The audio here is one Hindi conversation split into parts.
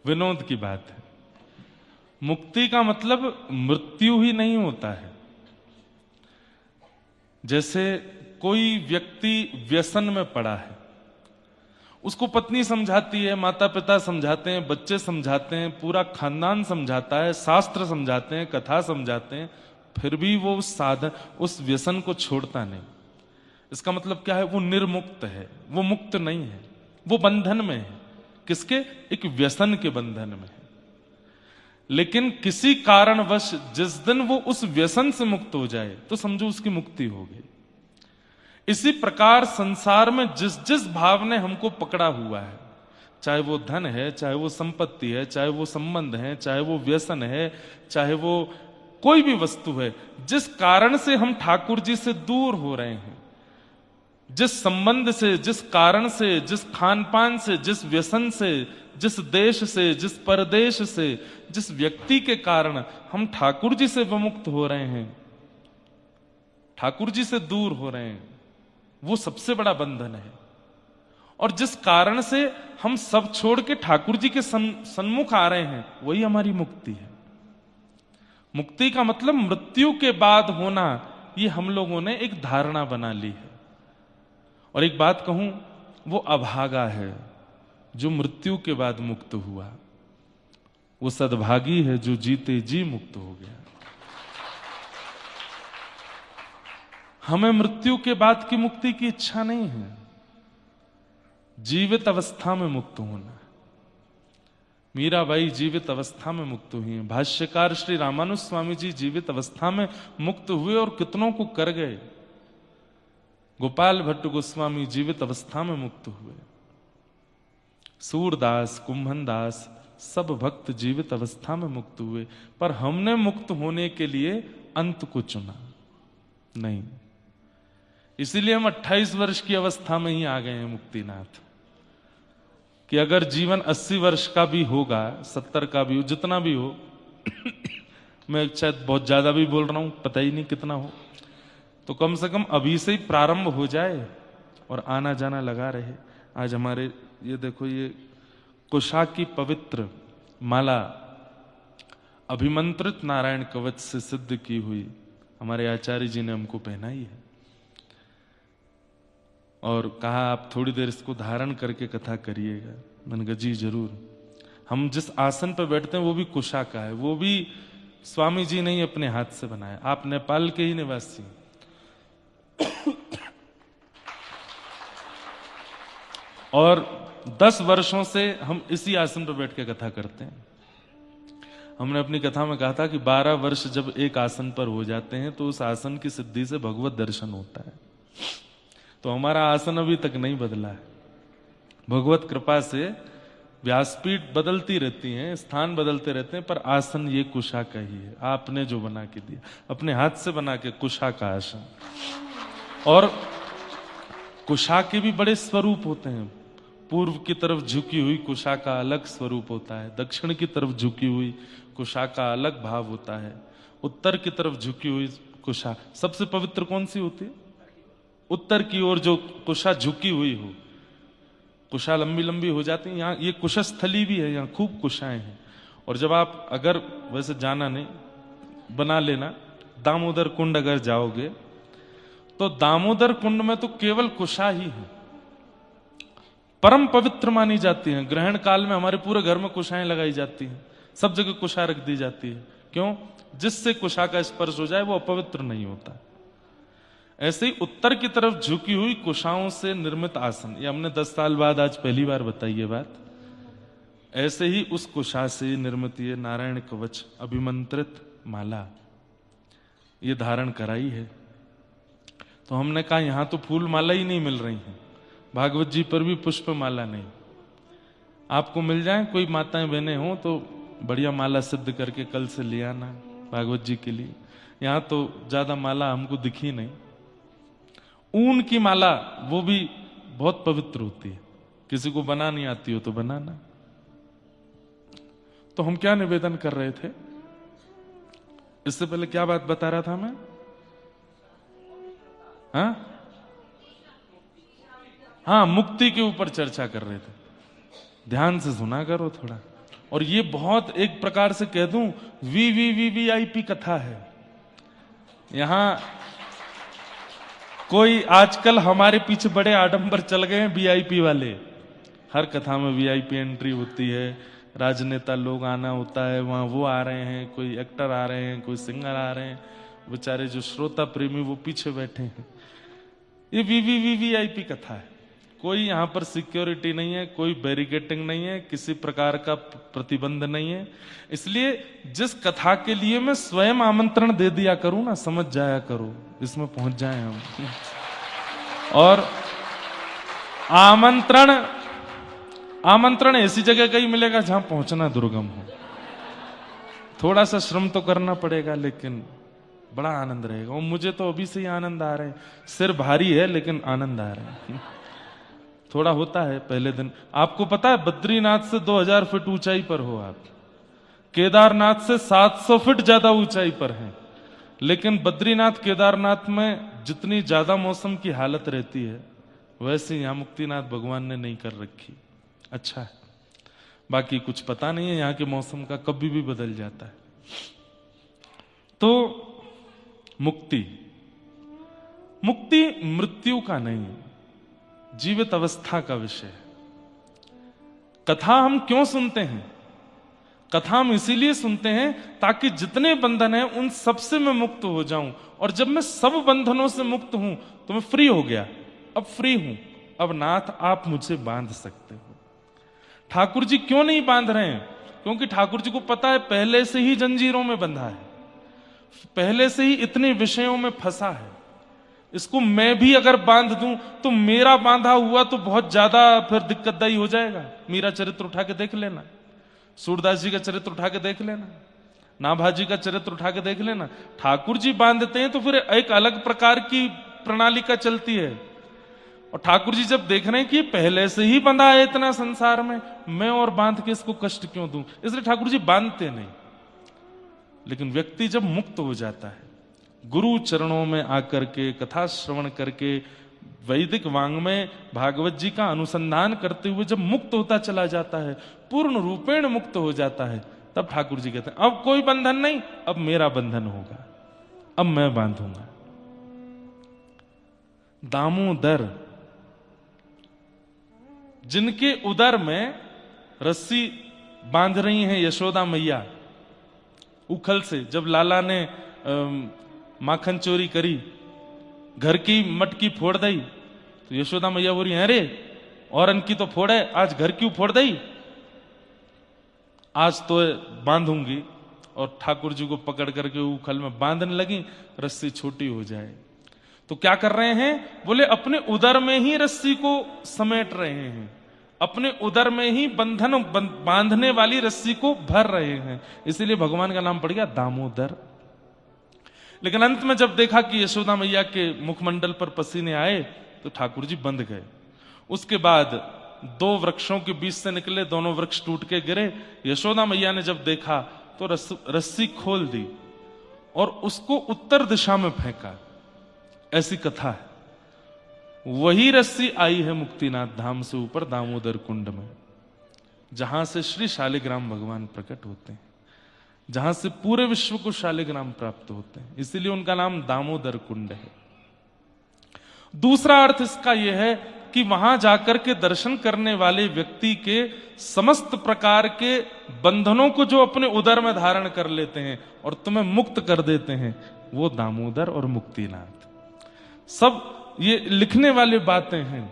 विनोद की बात है। मुक्ति का मतलब मृत्यु ही नहीं होता है। जैसे कोई व्यक्ति व्यसन में पड़ा है, उसको पत्नी समझाती है, माता पिता समझाते हैं, बच्चे समझाते हैं, पूरा खानदान समझाता है, शास्त्र समझाते हैं, कथा समझाते हैं, फिर भी वो उस व्यसन को छोड़ता नहीं। इसका मतलब क्या है? वो निर्मुक्त है, वो मुक्त नहीं है, वो बंधन में है। किसके? एक व्यसन के बंधन में है। लेकिन किसी कारणवश जिस दिन वो उस व्यसन से मुक्त हो जाए तो समझो उसकी मुक्ति हो गई। इसी प्रकार संसार में जिस जिस भाव ने हमको पकड़ा हुआ है, चाहे वो धन है, चाहे वो संपत्ति है, चाहे वो संबंध है, चाहे वो व्यसन है, चाहे वो कोई भी वस्तु है, जिस कारण से हम ठाकुर जी से दूर हो रहे हैं, जिस संबंध से, जिस कारण से, जिस खान पान से, जिस व्यसन से, जिस देश से, जिस परदेश से, जिस व्यक्ति के कारण हम ठाकुर जी से विमुक्त हो रहे हैं, ठाकुर जी से दूर हो रहे हैं, वो सबसे बड़ा बंधन है। और जिस कारण से हम सब छोड़ के ठाकुर जी के सन्मुख आ रहे हैं, वही हमारी मुक्ति है। मुक्ति का मतलब मृत्यु के बाद होना, ये हम लोगों ने एक धारणा बना ली है। और एक बात कहूं, वो अभागा है जो मृत्यु के बाद मुक्त हुआ, वो सद्भागी है जो जीते जी मुक्त हो गया। हमें मृत्यु के बाद की मुक्ति की इच्छा नहीं है, जीवित अवस्था में मुक्त होना। मीराबाई जीवित अवस्था में मुक्त हुई हैं। भाष्यकार श्री रामानुज स्वामी जी जीवित अवस्था में मुक्त हुए और कितनों को कर गए। गोपाल भट्ट गोस्वामी जीवित अवस्था में मुक्त हुए। सूरदास, कुंभनदास, सब भक्त जीवित अवस्था में मुक्त हुए। पर हमने मुक्त होने के लिए अंत को चुना नहीं। इसीलिए हम 28 वर्ष की अवस्था में ही आ गए हैं मुक्तिनाथ, कि अगर जीवन 80 वर्ष का भी होगा, 70 का भी हो, जितना भी हो मैं शायद बहुत ज्यादा भी बोल रहा हूं, पता ही नहीं कितना हो, तो कम से कम अभी से ही प्रारंभ हो जाए और आना जाना लगा रहे। आज हमारे ये देखो, ये कुशा की पवित्र माला अभिमंत्रित नारायण कवच से सिद्ध की हुई हमारे आचार्य जी ने हमको पहनाई है और कहा आप थोड़ी देर इसको धारण करके कथा करिएगा। मैंने कहा जी जरूर। हम जिस आसन पर बैठते हैं वो भी कुशा का है, वो भी स्वामी जी ने ही अपने हाथ से बनाया। आप नेपाल के ही निवासी। और 10 वर्षों से हम इसी आसन पर बैठ के कथा करते हैं। हमने अपनी कथा में कहा था कि 12 वर्ष जब एक आसन पर हो जाते हैं तो उस आसन की सिद्धि से भगवत दर्शन होता है। तो हमारा आसन अभी तक नहीं बदला है। भगवत कृपा से व्यासपीठ बदलती रहती हैं, स्थान बदलते रहते हैं, पर आसन ये कुशा का ही है। आपने जो बना के दिया, अपने हाथ से बना के, कुशा का आसन। और कुशा के भी बड़े स्वरूप होते हैं। पूर्व की तरफ झुकी हुई कुशा का अलग स्वरूप होता है, दक्षिण की तरफ झुकी हुई कुशा का अलग भाव होता है, उत्तर की तरफ झुकी हुई कुशा। सबसे पवित्र कौन सी होती है? उत्तर की ओर जो कुशा झुकी हुई हो। कुशा लंबी लंबी हो जाती है। यहाँ ये कुशस्थली भी है, यहाँ खूब कुशाएं हैं। और जब आप, अगर वैसे जाना नहीं, बना लेना, दामोदर कुंड अगर जाओगे तो दामोदर कुंड में तो केवल कुशा ही है, परम पवित्र मानी जाती हैं। ग्रहण काल में हमारे पूरे घर में कुशाएं लगाई जाती हैं, सब जगह कुशा रख दी जाती है। क्यों? जिससे कुशा का स्पर्श हो जाए वो अपवित्र नहीं होता। ऐसे ही उत्तर की तरफ झुकी हुई कुशाओं से निर्मित आसन, ये हमने 10 साल बाद आज पहली बार बताई ये बात। ऐसे ही उस कुशा से निर्मित ये नारायण कवच अभिमंत्रित माला ये धारण कराई है। तो हमने कहा यहां तो फूल माला ही नहीं मिल रही है, भागवत जी पर भी पुष्प माला नहीं। आपको मिल जाए, कोई माताएं बहनें हो तो बढ़िया माला सिद्ध करके कल से ले आना भागवत जी के लिए। यहां तो ज्यादा माला हमको दिखी नहीं। ऊन की माला वो भी बहुत पवित्र होती है, किसी को बना नहीं आती हो तो बनाना। तो हम क्या निवेदन कर रहे थे? इससे पहले क्या बात बता रहा था मैं? हाँ, मुक्ति के ऊपर चर्चा कर रहे थे। ध्यान से सुना करो थोड़ा। और ये बहुत एक प्रकार से कह दूं वीवीवीवीआईपी कथा है। यहां कोई आजकल हमारे पीछे बड़े आडंबर चल गए हैं वीआईपी वाले। हर कथा में वीआईपी एंट्री होती है, राजनेता लोग आना होता है, वहां वो आ रहे हैं, कोई एक्टर आ रहे हैं, कोई सिंगर आ रहे हैं, बेचारे जो श्रोता प्रेमी वो पीछे बैठे हैं। ये वीवीवीवीआईपी कथा है। कोई यहां पर सिक्योरिटी नहीं है, कोई बैरिकेटिंग नहीं है, किसी प्रकार का प्रतिबंध नहीं है। इसलिए जिस कथा के लिए मैं स्वयं आमंत्रण दे दिया करूं ना, समझ जाया करो इसमें पहुंच जाए हम। और आमंत्रण ऐसी जगह का ही मिलेगा जहां पहुंचना दुर्गम हो। थोड़ा सा श्रम तो करना पड़ेगा, लेकिन बड़ा आनंद रहेगा। और मुझे तो अभी से ही आनंद आ रहे हैं। सिर भारी है लेकिन आनंद आ रहा है। थोड़ा होता है पहले दिन। आपको पता है बद्रीनाथ से 2000 फीट ऊंचाई पर हो आप, केदारनाथ से 700 फीट ज्यादा ऊंचाई पर हैं, लेकिन बद्रीनाथ केदारनाथ में जितनी ज्यादा मौसम की हालत रहती है वैसे यहां मुक्तिनाथ भगवान ने नहीं कर रखी। अच्छा है, बाकी कुछ पता नहीं है यहां के मौसम का, कभी भी बदल जाता है। तो मुक्ति मृत्यु का नहीं, जीवित अवस्था का विषय है। कथा हम क्यों सुनते हैं? कथा हम इसीलिए सुनते हैं ताकि जितने बंधन हैं उन सब से मैं मुक्त हो जाऊं। और जब मैं सब बंधनों से मुक्त हूं तो मैं फ्री हो गया। अब फ्री हूं, अब नाथ आप मुझे बांध सकते हो। ठाकुर जी क्यों नहीं बांध रहे हैं? क्योंकि ठाकुर जी को पता है पहले से ही जंजीरों में बंधा है, पहले से ही इतने विषयों में फंसा है। इसको मैं भी अगर बांध दूं तो मेरा बांधा हुआ तो बहुत ज्यादा फिर दिक्कतदायी हो जाएगा। मीरा चरित्र उठा के देख लेना, सूरदास जी का चरित्र उठा के देख लेना, नाभाजी का चरित्र उठा के देख लेना। ठाकुर जी बांधते हैं तो फिर एक अलग प्रकार की प्रणालिका चलती है। और ठाकुर जी जब देख रहे हैं कि पहले से ही बंधा है इतना संसार में, मैं और बांध के इसको कष्ट क्यों दूं, इसलिए ठाकुर जी बांधते नहीं। लेकिन व्यक्ति जब मुक्त हो जाता है, गुरु चरणों में आकर के कथा श्रवण करके वैदिक वांग्मय भागवत जी का अनुसंधान करते हुए जब मुक्त होता चला जाता है, पूर्ण रूपेण मुक्त हो जाता है, तब ठाकुर जी कहते हैं अब कोई बंधन नहीं, अब मेरा बंधन होगा, अब मैं बांधूंगा। दामोदर, जिनके उदर में रस्सी बांध रही हैं यशोदा मैया, उखल से जब लाला ने माखन चोरी करी, घर की मटकी फोड़ दई, तो यशोदा मैया बोली अरे और अनकी तो फोड़े, आज घर क्यों फोड़ दई, आज तो बांधूंगी। और ठाकुर जी को पकड़ करके उखल में बांधने लगी, रस्सी छोटी हो जाए। तो क्या कर रहे हैं? बोले अपने उदर में ही रस्सी को समेट रहे हैं, अपने उदर में ही बंधन बांधने वाली रस्सी को भर रहे हैं। इसीलिए भगवान का नाम पड़ गया दामोदर। लेकिन अंत में जब देखा कि यशोदा मैया के मुखमंडल पर पसीने आए तो ठाकुर जी बंध गए। उसके बाद दो वृक्षों के बीच से निकले, दोनों वृक्ष टूट के गिरे। यशोदा मैया ने जब देखा तो रस्सी खोल दी और उसको उत्तर दिशा में फेंका। ऐसी कथा है। वही रस्सी आई है मुक्तिनाथ धाम से ऊपर दामोदर कुंड में, जहां से श्री शालिग्राम भगवान प्रकट होते हैं, जहां से पूरे विश्व को शालिग्राम प्राप्त होते हैं। इसीलिए उनका नाम दामोदर कुंड है। दूसरा अर्थ इसका यह है कि वहां जाकर के दर्शन करने वाले व्यक्ति के समस्त प्रकार के बंधनों को जो अपने उदर में धारण कर लेते हैं और तुम्हें मुक्त कर देते हैं, वो दामोदर और मुक्तिनाथ। सब ये लिखने वाली बातें हैं।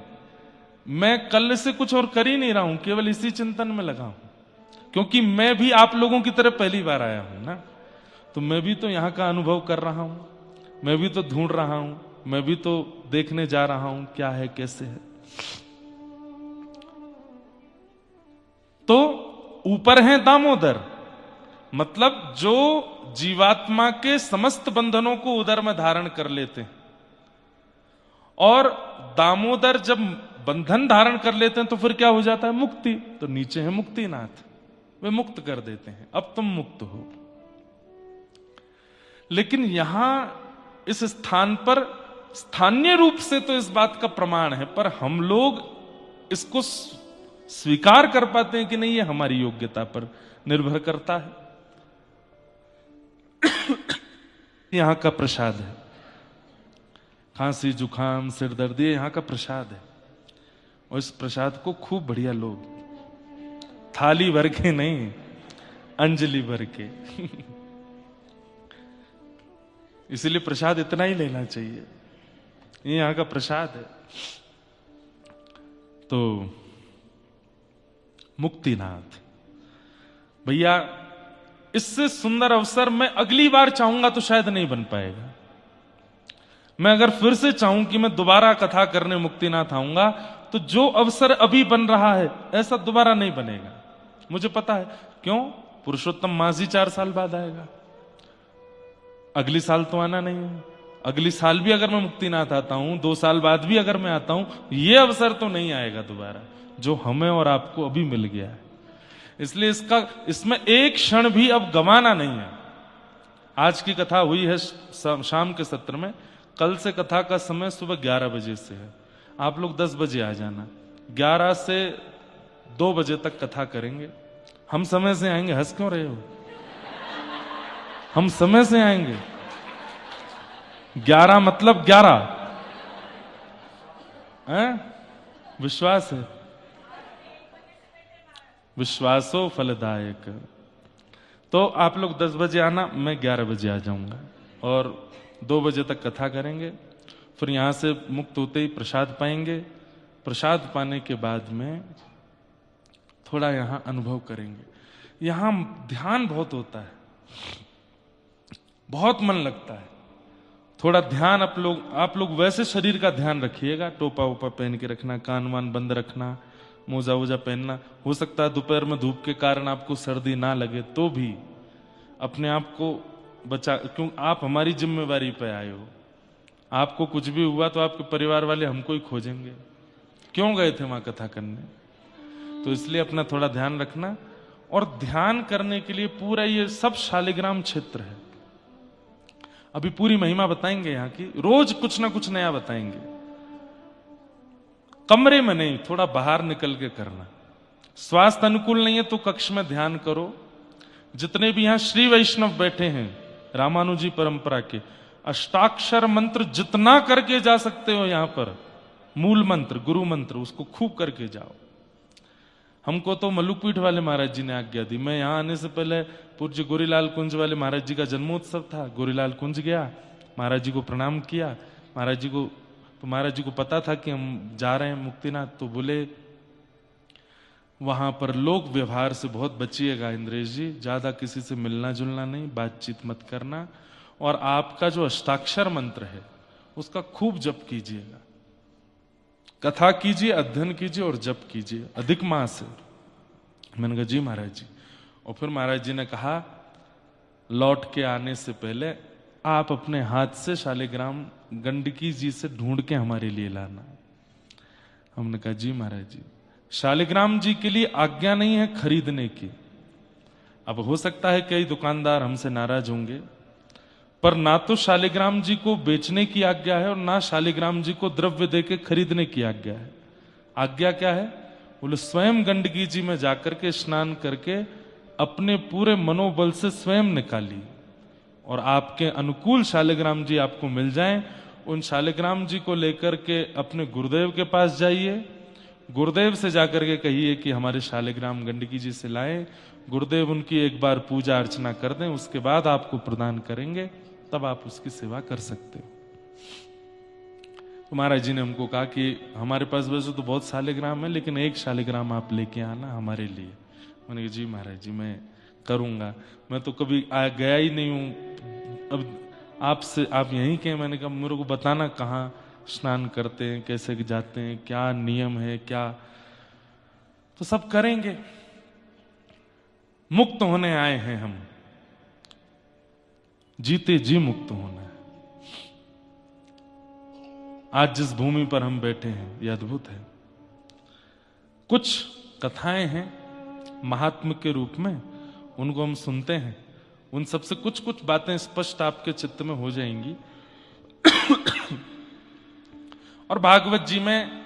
मैं कल से कुछ और कर ही नहीं रहा हूं, केवल इसी चिंतन में लगा हूं, क्योंकि मैं भी आप लोगों की तरह पहली बार आया हूं ना, तो मैं भी तो यहां का अनुभव कर रहा हूं, मैं भी तो ढूंढ रहा हूं, मैं भी तो देखने जा रहा हूं क्या है कैसे है। तो ऊपर है दामोदर, मतलब जो जीवात्मा के समस्त बंधनों को उदर में धारण कर लेते हैं। और दामोदर जब बंधन धारण कर लेते हैं तो फिर क्या हो जाता है? मुक्ति। तो नीचे है मुक्तिनाथ, वे मुक्त कर देते हैं, अब तुम मुक्त हो। लेकिन यहां इस स्थान पर स्थानीय रूप से तो इस बात का प्रमाण है, पर हम लोग इसको स्वीकार कर पाते हैं कि नहीं, ये हमारी योग्यता पर निर्भर करता है। यहां का प्रसाद है, खांसी जुकाम सिर दर्द ये यहां का प्रसाद है। और इस प्रसाद को खूब बढ़िया लोग थाली भर के नहीं, अंजलि भर के इसीलिए प्रसाद इतना ही लेना चाहिए, ये यहां का प्रसाद है। तो मुक्तिनाथ भैया, इससे सुंदर अवसर मैं अगली बार चाहूंगा तो शायद नहीं बन पाएगा। मैं अगर फिर से चाहूं कि मैं दोबारा कथा करने मुक्तिनाथ आऊंगा, तो जो अवसर अभी बन रहा है ऐसा दोबारा नहीं बनेगा, मुझे पता है। क्यों? पुरुषोत्तम मांझी 4 साल बाद आएगा, अगली साल तो आना नहीं है। अगली साल भी अगर मैं मुक्तिनाथ आता हूं, 2 साल बाद भी अगर मैं आता हूं, ये अवसर तो नहीं आएगा दोबारा, जो हमें और आपको अभी मिल गया है। इसलिए इसमें एक क्षण भी अब गंवाना नहीं है। आज की कथा हुई है शाम के सत्र में, कल से कथा का समय सुबह 11 बजे से है। आप लोग 10 बजे आ जाना, 11 से 2 बजे तक कथा करेंगे। हम समय से आएंगे, हंस क्यों रहे हो? हम समय से आएंगे, 11 मतलब 11 है? विश्वास है, विश्वासो फलदायक। तो आप लोग 10 बजे आना, मैं 11 बजे आ जाऊंगा और 2 बजे तक कथा करेंगे। फिर यहां से मुक्त होते ही प्रसाद पाएंगे। प्रसाद पाने के बाद में थोड़ा यहां अनुभव करेंगे। यहां ध्यान बहुत होता है, बहुत मन लगता है। थोड़ा ध्यान आप लोग वैसे शरीर का ध्यान रखिएगा, टोपा वोपा पहन के रखना, कान वान बंद रखना, मोजा वोजा पहनना। हो सकता है दोपहर में धूप के कारण आपको सर्दी ना लगे, तो भी अपने आप को बचा, क्यों? आप हमारी जिम्मेवारी पे आए हो। आपको कुछ भी हुआ तो आपके परिवार वाले हमको ही खोजेंगे, क्यों गए थे वहां कथा करने? तो इसलिए अपना थोड़ा ध्यान रखना। और ध्यान करने के लिए पूरा ये सब शालिग्राम क्षेत्र है। अभी पूरी महिमा बताएंगे यहाँ की, रोज कुछ ना कुछ नया बताएंगे। कमरे में नहीं, थोड़ा बाहर निकल के करना। स्वास्थ्य अनुकूल नहीं है तो कक्ष में ध्यान करो। जितने भी यहां श्री वैष्णव बैठे हैं रामानुजी परंपरा के, अष्टाक्षर मंत्र जितना करके जा सकते हो यहां पर, मूल मंत्र गुरु मंत्र, उसको खूब करके जाओ। हमको तो मल्लुकपीठ वाले महाराज जी ने आज्ञा दी। मैं यहां आने से पहले पूज्य गोरीलाल कुंज वाले महाराज जी का जन्मोत्सव था, गोरीलाल कुंज गया, महाराज जी को प्रणाम किया। महाराज जी को पता था कि हम जा रहे हैं मुक्तिनाथ, तो बोले वहां पर लोक व्यवहार से बहुत बचिएगा इंद्रेश जी, ज्यादा किसी से मिलना जुलना नहीं, बातचीत मत करना, और आपका जो अष्टाक्षर मंत्र है उसका खूब जप कीजिएगा। कथा कीजिए, अध्ययन कीजिए और जप कीजिए, अधिक मास है। मैंने कहा जी महाराज जी। और फिर महाराज जी ने कहा लौट के आने से पहले आप अपने हाथ से शालिग्राम गंडकी जी से ढूंढ के हमारे लिए लाना। हमने कहा जी महाराज जी। शालिग्राम जी के लिए आज्ञा नहीं है खरीदने की। अब हो सकता है कई दुकानदार हमसे नाराज होंगे, पर ना तो शालिग्राम जी को बेचने की आज्ञा है और ना शालिग्राम जी को द्रव्य देके खरीदने की आज्ञा है। आज्ञा क्या है? बोले स्वयं गंडकी जी में जाकर के स्नान करके अपने पूरे मनोबल से स्वयं निकाली, और आपके अनुकूल शालिग्राम जी आपको मिल जाएं। उन शालिग्राम जी को लेकर के अपने गुरुदेव के पास जाइए, गुरुदेव से जाकर के कहिए कि हमारे शालिग्राम गंडकी जी से लाएं। गुरुदेव उनकी एक बार पूजा अर्चना कर दें, उसके बाद आपको प्रदान करेंगे, तब आप उसकी सेवा कर सकते हो। तो महाराज जी ने हमको कहा कि हमारे पास वैसे तो बहुत शालिग्राम है, लेकिन एक शालिग्राम आप लेके आना हमारे लिए। मैंने कहा जी महाराज जी मैं करूंगा, मैं तो कभी गया ही नहीं हूं, अब आपसे आप यहीं के। मैंने कहा मेरे को बताना कहाँ स्नान करते हैं, कैसे जाते हैं, क्या नियम है क्या। तो सब करेंगे। मुक्त होने आए हैं हम, जीते जी मुक्त होना है। आज जिस भूमि पर हम बैठे हैं यह अद्भुत है। कुछ कथाएं हैं महात्म के रूप में, उनको हम सुनते हैं, उन सबसे कुछ कुछ बातें स्पष्ट आपके चित्त में हो जाएंगी। और भागवत जी में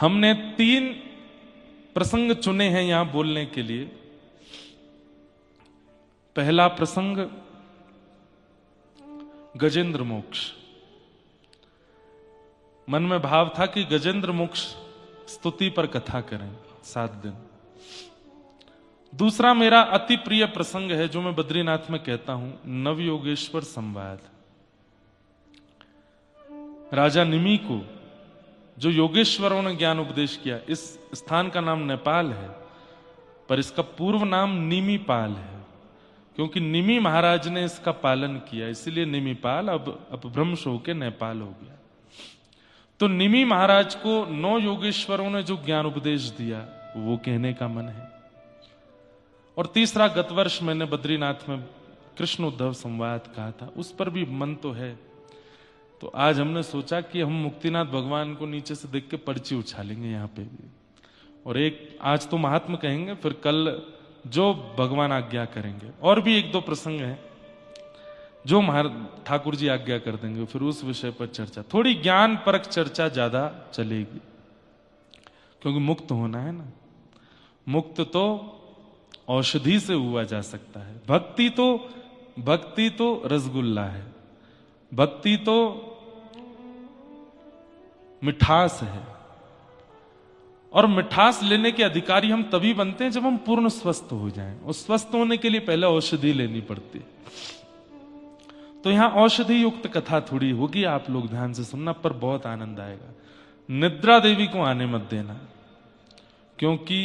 हमने 3 प्रसंग चुने हैं यहां बोलने के लिए। पहला प्रसंग गजेंद्र मोक्ष। मन में भाव था कि गजेंद्र मोक्ष स्तुति पर कथा करें 7 दिन। दूसरा मेरा अति प्रिय प्रसंग है जो मैं बद्रीनाथ में कहता हूं, नवयोगेश्वर संवाद। राजा निमि को जो योगेश्वरों ने ज्ञान उपदेश किया, इस स्थान का नाम नेपाल है पर इसका पूर्व नाम निमिपाल है, क्योंकि निमि महाराज ने इसका पालन किया, इसलिए निमिपाल अब अपभ्रंश होकर नेपाल हो गया। तो निमि महाराज को 9 योगेश्वरों ने जो ज्ञान उपदेश दिया वो कहने का मन है। और तीसरा, गत वर्ष मैंने बद्रीनाथ में कृष्ण उद्धव संवाद कहा था, उस पर भी मन तो है। तो आज हमने सोचा कि हम मुक्तिनाथ भगवान को नीचे से देख के पर्ची उछालेंगे यहाँ पे भी, और एक आज तो महात्मा कहेंगे, फिर कल जो भगवान आज्ञा करेंगे। और भी 1-2 प्रसंग हैं जो ठाकुर जी आज्ञा कर देंगे, फिर उस विषय पर चर्चा, थोड़ी ज्ञान परक चर्चा ज्यादा चलेगी, क्योंकि मुक्त होना है ना। मुक्त तो औषधि से हुआ जा सकता है, भक्ति तो रसगुल्ला है, भक्ति तो मिठास है, और मिठास लेने के अधिकारी हम तभी बनते हैं जब हम पूर्ण स्वस्थ हो जाएं, और स्वस्थ होने के लिए पहले औषधि लेनी पड़ती है। तो यहां औषधि युक्त कथा थोड़ी होगी, आप लोग ध्यान से सुनना, पर बहुत आनंद आएगा। निद्रा देवी को आने मत देना, क्योंकि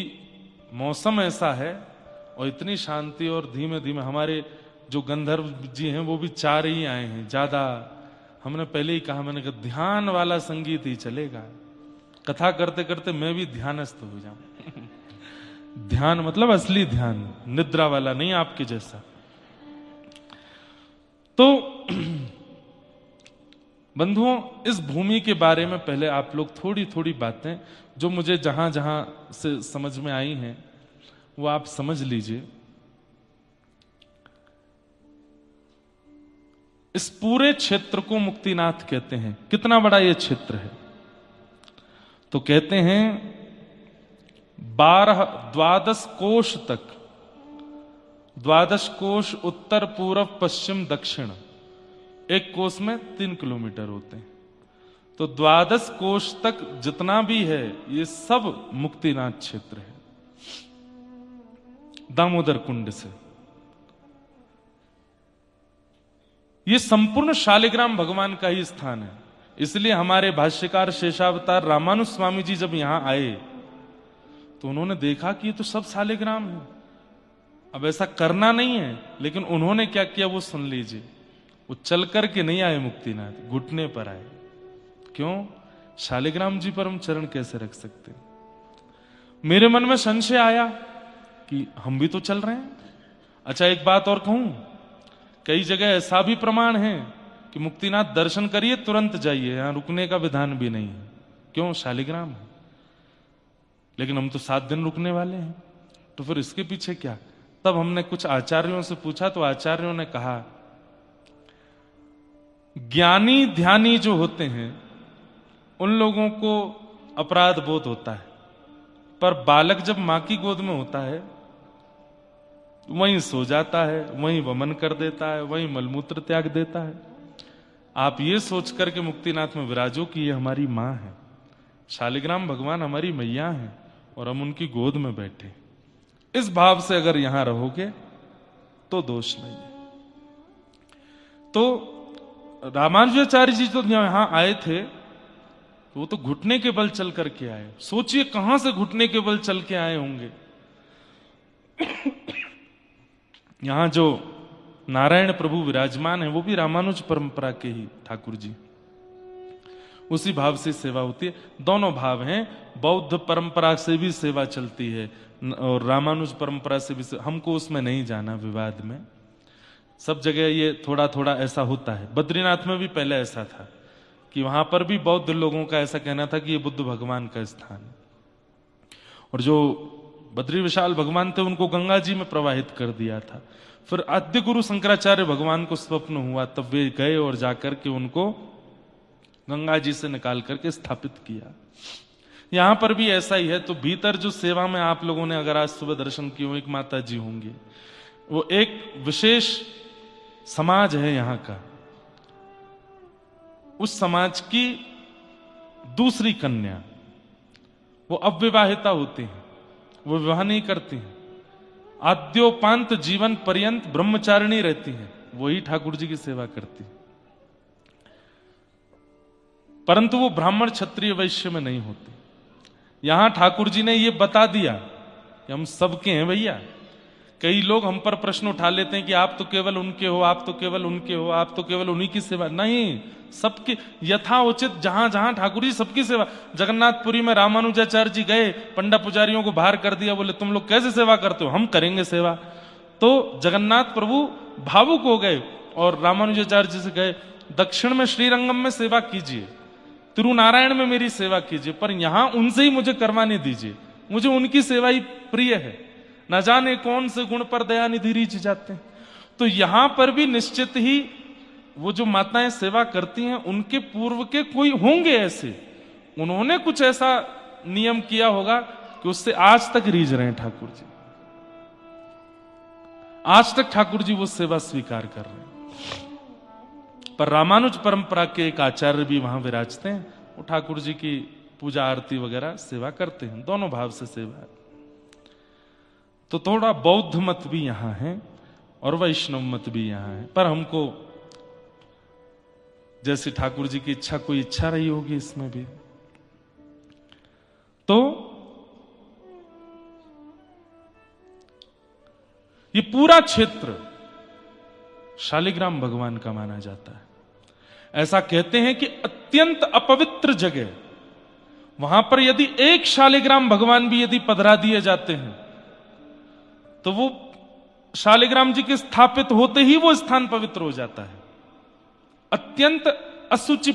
मौसम ऐसा है और इतनी शांति, और धीमे धीमे हमारे जो गंधर्व जी हैं वो भी 4 ही आए हैं, ज्यादा हमने पहले ही कहा, मैंने कहा ध्यान वाला संगीत ही चलेगा। कथा करते करते मैं भी ध्यानस्थ हो जाऊं। ध्यान मतलब असली ध्यान, निद्रा वाला नहीं आपके जैसा। तो बंधुओं, इस भूमि के बारे में पहले आप लोग थोड़ी थोड़ी बातें जो मुझे जहां जहां से समझ में आई हैं वो आप समझ लीजिए। इस पूरे क्षेत्र को मुक्तिनाथ कहते हैं। कितना बड़ा ये क्षेत्र है? तो कहते हैं 12 कोश तक, 12 कोश उत्तर पूर्व पश्चिम दक्षिण, एक कोश में 3 किलोमीटर होते हैं। तो 12 कोश तक जितना भी है ये सब मुक्तिनाथ क्षेत्र है, दामोदर कुंड से। ये संपूर्ण शालिग्राम भगवान का ही स्थान है। इसलिए हमारे भाष्यकार शेषावतार रामानुज स्वामी जी जब यहां आए तो उन्होंने देखा कि ये तो सब शालिग्राम है। अब ऐसा करना नहीं है, लेकिन उन्होंने क्या किया वो सुन लीजिए। वो चल करके नहीं आए मुक्तिनाथ, घुटने पर आए। क्यों? शालिग्राम जी पर हम चरण कैसे रख सकते? मेरे मन में संशय आया कि हम भी तो चल रहे हैं। अच्छा, एक बात और कहूं, कई जगह ऐसा भी प्रमाण है कि मुक्तिनाथ दर्शन करिए तुरंत जाइए, यहां रुकने का विधान भी नहीं है। क्यों? शालिग्राम है। लेकिन हम तो 7 दिन रुकने वाले हैं, तो फिर इसके पीछे क्या? तब हमने कुछ आचार्यों से पूछा तो आचार्यों ने कहा, ज्ञानी ध्यानी जो होते हैं उन लोगों को अपराध बोध होता है, पर बालक जब मां की गोद में होता है वहीं सो जाता है, वहीं वमन कर देता है, वहीं मलमूत्र त्याग देता है। आप ये सोच करके मुक्तिनाथ में विराजो कि ये हमारी मां है, शालिग्राम भगवान हमारी मैया है और हम उनकी गोद में बैठे। इस भाव से अगर यहां रहोगे तो दोष नहीं है। तो रामानुजाचार्य जी तो यहां आए थे तो वो तो घुटने के बल चल करके आए। सोचिए कहां से घुटने के बल चल के आए होंगे। यहां जो नारायण प्रभु विराजमान है वो भी रामानुज परंपरा के ही ठाकुर जी, उसी भाव से सेवा होती है। दोनों भाव हैं, बौद्ध परंपरा से भी सेवा चलती है और रामानुज परंपरा से भी। हमको उसमें नहीं जाना, विवाद में। सब जगह ये थोड़ा थोड़ा ऐसा होता है। बद्रीनाथ में भी पहले ऐसा था कि वहां पर भी बौद्ध लोगों का ऐसा कहना था कि ये बुद्ध भगवान का स्थान है, और जो बद्री विशाल भगवान थे उनको गंगा जी में प्रवाहित कर दिया था। फिर आद्य गुरु शंकराचार्य भगवान को स्वप्न हुआ, तब वे गए और जाकर के उनको गंगा जी से निकाल करके स्थापित किया। यहां पर भी ऐसा ही है। तो भीतर जो सेवा में आप लोगों ने अगर आज सुबह दर्शन किए हो, एक माता जी होंगे, वो एक विशेष समाज है यहां का, उस समाज की दूसरी कन्या, वो अविवाहिता होती हैं, वो विवाह नहीं करती हैं, आद्योपांत जीवन पर्यंत ब्रह्मचारिणी रहती हैं, वही ठाकुर जी की सेवा करती हैं। परंतु वो ब्राह्मण क्षत्रिय वैश्य में नहीं होती। यहां ठाकुर जी ने ये बता दिया कि हम सबके हैं भैया। कई लोग हम पर प्रश्न उठा लेते हैं कि आप तो केवल उनके हो, आप तो केवल उनके हो, आप तो केवल उन्हीं की सेवा। नहीं, सबकी यथा उचित, जहां जहां ठाकुर जी सबकी सेवा। जगन्नाथपुरी में रामानुजाचार्य जी गए, पंडा पुजारियों को बाहर कर दिया, बोले तुम लोग कैसे सेवा करते हो, हम करेंगे सेवा। तो जगन्नाथ प्रभु भावुक हो गए और रामानुजाचार्य जी से गए, दक्षिण में श्रीरंगम में सेवा कीजिए, तिरुनारायण में मेरी सेवा कीजिए, पर यहां उनसे ही मुझे करवाने दीजिए, मुझे उनकी सेवा ही प्रिय है। न जाने कौन से गुण पर दयानिधि रीझ जाते हैं। तो यहां पर भी निश्चित ही वो जो माताएं सेवा करती हैं, उनके पूर्व के कोई होंगे ऐसे, उन्होंने कुछ ऐसा नियम किया होगा कि उससे आज तक रीझ रहे हैं ठाकुर जी, आज तक ठाकुर जी वो सेवा स्वीकार कर रहे हैं। पर रामानुज परंपरा के एक आचार्य भी वहां विराजते हैं, वो ठाकुर जी की पूजा आरती वगैरह सेवा करते हैं, दोनों भाव से सेवा है। तो थोड़ा बौद्ध मत भी यहां है और वैष्णव मत भी यहां है, पर हमको जैसे ठाकुर जी की इच्छा, कोई इच्छा रही होगी इसमें भी। तो ये पूरा क्षेत्र शालिग्राम भगवान का माना जाता है। ऐसा कहते हैं कि अत्यंत अपवित्र जगह, वहां पर यदि एक शालिग्राम भगवान भी यदि पधरा दिए जाते हैं तो वो शालिग्राम जी के स्थापित होते ही वो स्थान पवित्र हो जाता है। अत्यंत असुचि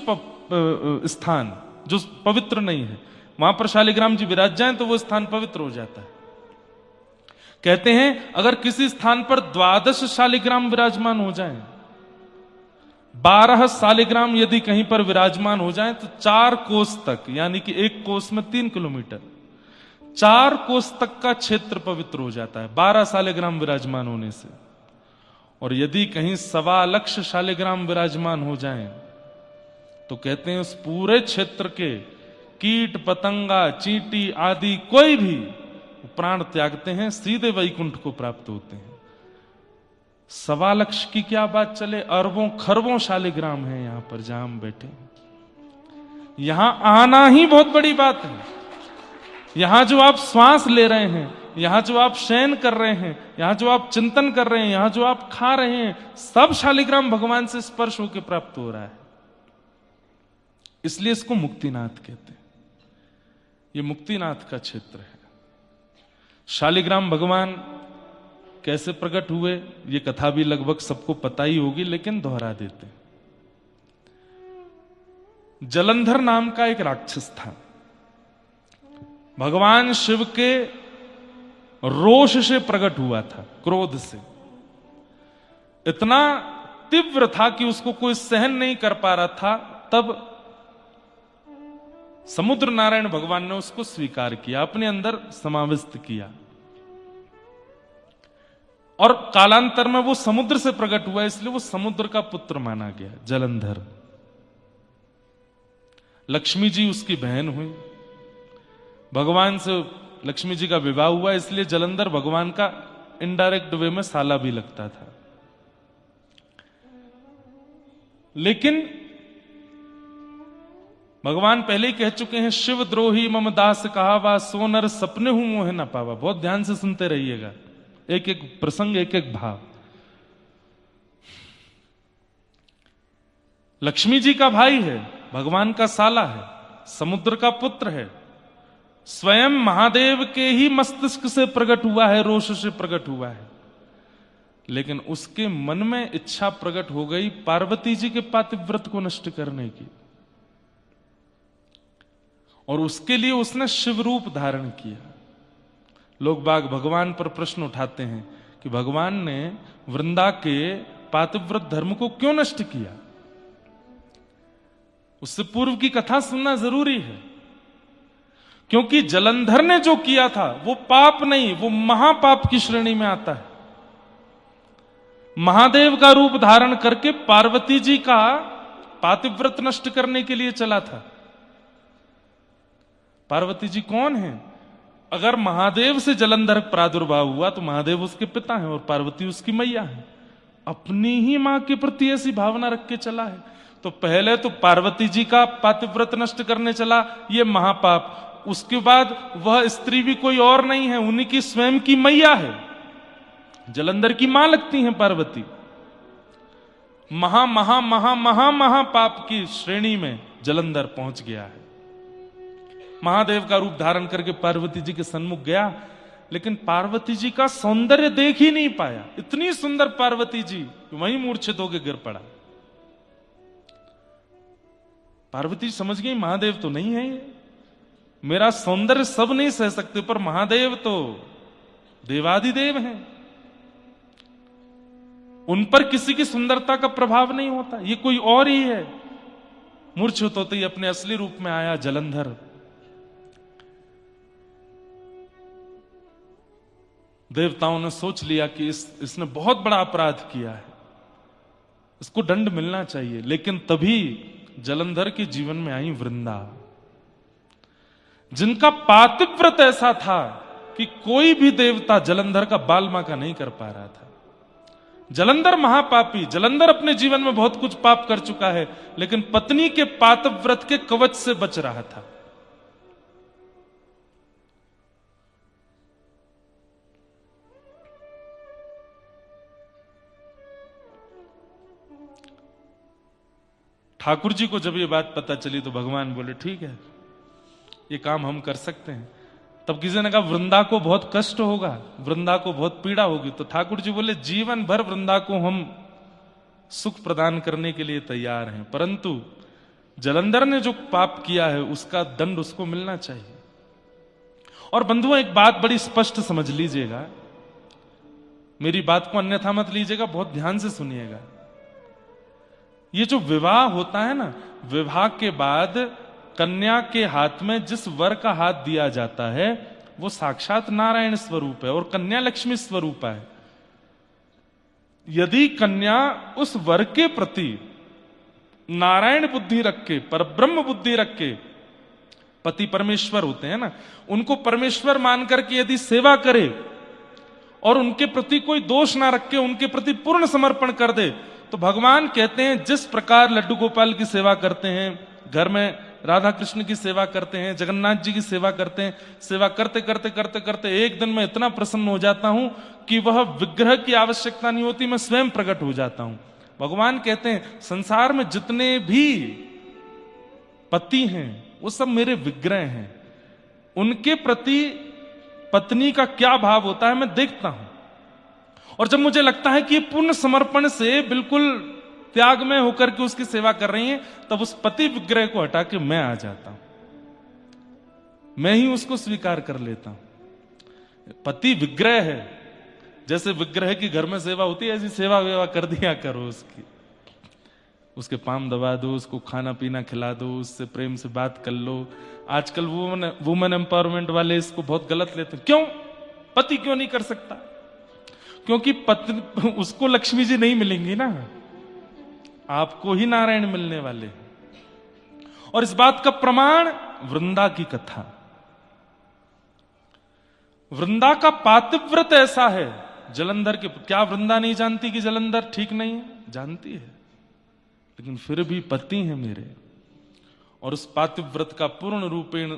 स्थान जो पवित्र नहीं है, वहां पर शालिग्राम जी विराज जाएं तो वो स्थान पवित्र हो जाता है। कहते हैं अगर किसी स्थान पर 12 शालिग्राम विराजमान हो जाएं, 12 शालिग्राम यदि कहीं पर विराजमान हो जाएं, तो 4 कोस तक, यानी कि एक कोस में 3 किलोमीटर, 4 कोस तक का क्षेत्र पवित्र हो जाता है 12 शालिग्राम विराजमान होने से। और यदि कहीं 1.25 लाख शालिग्राम विराजमान हो जाएं, तो कहते हैं उस पूरे क्षेत्र के कीट पतंगा चींटी आदि कोई भी प्राण त्यागते हैं, सीधे वैकुंठ को प्राप्त होते हैं। 1.25 लाख की क्या बात चले, अरबों खरबों शालिग्राम है यहां पर जहां हम बैठे। यहां आना ही बहुत बड़ी बात है। यहां जो आप श्वास ले रहे हैं, यहां जो आप शयन कर रहे हैं, यहां जो आप चिंतन कर रहे हैं, यहां जो आप खा रहे हैं, सब शालिग्राम भगवान से स्पर्श होकर प्राप्त हो रहा है। इसलिए इसको मुक्तिनाथ कहते हैं। ये मुक्तिनाथ का क्षेत्र है। शालिग्राम भगवान कैसे प्रकट हुए, ये कथा भी लगभग सबको पता ही होगी, लेकिन दोहरा देते हैं। जलंधर नाम का एक राक्षस था, भगवान शिव के रोष से प्रकट हुआ था, क्रोध से। इतना तीव्र था कि उसको कोई सहन नहीं कर पा रहा था। तब समुद्र नारायण भगवान ने उसको स्वीकार किया, अपने अंदर समाविष्ट किया, और कालांतर में वो समुद्र से प्रकट हुआ, इसलिए वो समुद्र का पुत्र माना गया, जलंधर। लक्ष्मी जी उसकी बहन हुई, भगवान से लक्ष्मी जी का विवाह हुआ, इसलिए जलंधर भगवान का इनडायरेक्ट वे में साला भी लगता था। लेकिन भगवान पहले ही कह चुके हैं, शिव द्रोही मम दास कहावा, सो नर सपने हूं मोह न पावा। बहुत ध्यान से सुनते रहिएगा, एक एक प्रसंग, एक एक भाव। लक्ष्मी जी का भाई है, भगवान का साला है, समुद्र का पुत्र है, स्वयं महादेव के ही मस्तिष्क से प्रकट हुआ है, रोष से प्रकट हुआ है। लेकिन उसके मन में इच्छा प्रकट हो गई पार्वती जी के पातिव्रत को नष्ट करने की, और उसके लिए उसने शिव रूप धारण किया। लोग बाग भगवान पर प्रश्न उठाते हैं कि भगवान ने वृंदा के पातिव्रत धर्म को क्यों नष्ट किया। उससे पूर्व की कथा सुनना जरूरी है, क्योंकि जलंधर ने जो किया था वो पाप नहीं, वो महापाप की श्रेणी में आता है। महादेव का रूप धारण करके पार्वती जी का पातिव्रत नष्ट करने के लिए चला था। पार्वती जी कौन है? अगर महादेव से जलंधर प्रादुर्भाव हुआ तो महादेव उसके पिता हैं और पार्वती उसकी मैया है। अपनी ही मां के प्रति ऐसी भावना रख के चला है। तो पहले तो पार्वती जी का पातिव्रत नष्ट करने चला, ये महापाप। उसके बाद वह स्त्री भी कोई और नहीं है, उन्हीं की स्वयं की मैया है, जलंधर की मां लगती हैं पार्वती। महा महा महा महा महापाप की श्रेणी में जलंधर पहुंच गया है। महादेव का रूप धारण करके पार्वती जी के सन्मुख गया, लेकिन पार्वती जी का सौंदर्य देख ही नहीं पाया। इतनी सुंदर पार्वती जी, वहीं मूर्छित होकर गिर पड़ा। पार्वती समझ गई महादेव तो नहीं है ये, मेरा सौंदर्य सब नहीं सह सकते, पर महादेव तो देवादिदेव हैं, उन पर किसी की सुंदरता का प्रभाव नहीं होता, ये कोई और ही है। मूर्छित होते ही अपने असली रूप में आया जलंधर। देवताओं ने सोच लिया कि इसने बहुत बड़ा अपराध किया है, इसको दंड मिलना चाहिए। लेकिन तभी जलंधर के जीवन में आई वृंदा, जिनका पातिव्रत ऐसा था कि कोई भी देवता जलंधर का बालमाका नहीं कर पा रहा था। जलंधर महापापी, जलंधर अपने जीवन में बहुत कुछ पाप कर चुका है, लेकिन पत्नी के पातिव्रत के कवच से बच रहा था। ठाकुर जी को जब ये बात पता चली तो भगवान बोले ठीक है, ये काम हम कर सकते हैं। तब किसी ने कहा वृंदा को बहुत कष्ट होगा, वृंदा को बहुत पीड़ा होगी। तो ठाकुर जी बोले जीवन भर वृंदा को हम सुख प्रदान करने के लिए तैयार हैं, परंतु जलंधर ने जो पाप किया है उसका दंड उसको मिलना चाहिए। और बंधुओं, एक बात बड़ी स्पष्ट समझ लीजिएगा, मेरी बात को अन्यथा मत लीजिएगा, बहुत ध्यान से सुनिएगा। ये जो विवाह होता है ना, विवाह के बाद कन्या के हाथ में जिस वर का हाथ दिया जाता है वो साक्षात नारायण स्वरूप है और कन्या लक्ष्मी स्वरूप है। यदि कन्या उस वर के प्रति नारायण बुद्धि रख के, परब्रह्म बुद्धि रख के, पति परमेश्वर होते हैं ना, उनको परमेश्वर मान करके यदि सेवा करे और उनके प्रति कोई दोष ना रख के उनके प्रति पूर्ण समर्पण कर दे, तो भगवान कहते हैं जिस प्रकार लड्डू गोपाल की सेवा करते हैं, घर में राधा कृष्ण की सेवा करते हैं, जगन्नाथ जी की सेवा करते हैं, सेवा करते करते करते करते एक दिन मैं इतना प्रसन्न हो जाता हूं कि वह विग्रह की आवश्यकता नहीं होती, मैं स्वयं प्रकट हो जाता हूं। भगवान कहते हैं संसार में जितने भी पति हैं वो सब मेरे विग्रह हैं, उनके प्रति पत्नी का क्या भाव होता है मैं देखता हूं। और जब मुझे लगता है कि ये पूर्ण समर्पण से बिल्कुल त्याग में होकर के उसकी सेवा कर रही हैं, तब उस पति विग्रह को हटा के मैं आ जाता हूं, मैं ही उसको स्वीकार कर लेता हूं। पति विग्रह है, जैसे विग्रह की घर में सेवा होती है ऐसी सेवा वेवा कर दिया करो उसकी, उसके पाम दबा दो, उसको खाना पीना खिला दो, उससे प्रेम से बात कर लो। आजकल वुमेन एम्पावरमेंट वाले इसको बहुत गलत लेते हैं। क्यों? पति क्यों नहीं कर सकता? क्योंकि पत्नी उसको लक्ष्मी जी नहीं मिलेंगी ना, आपको ही नारायण मिलने वाले। और इस बात का प्रमाण वृंदा की कथा। वृंदा का पातिव्रत ऐसा है जलंधर के, क्या वृंदा नहीं जानती कि जलंधर ठीक नहीं है? जानती है, लेकिन फिर भी पति है मेरे, और उस पातिव्रत का पूर्ण रूपेण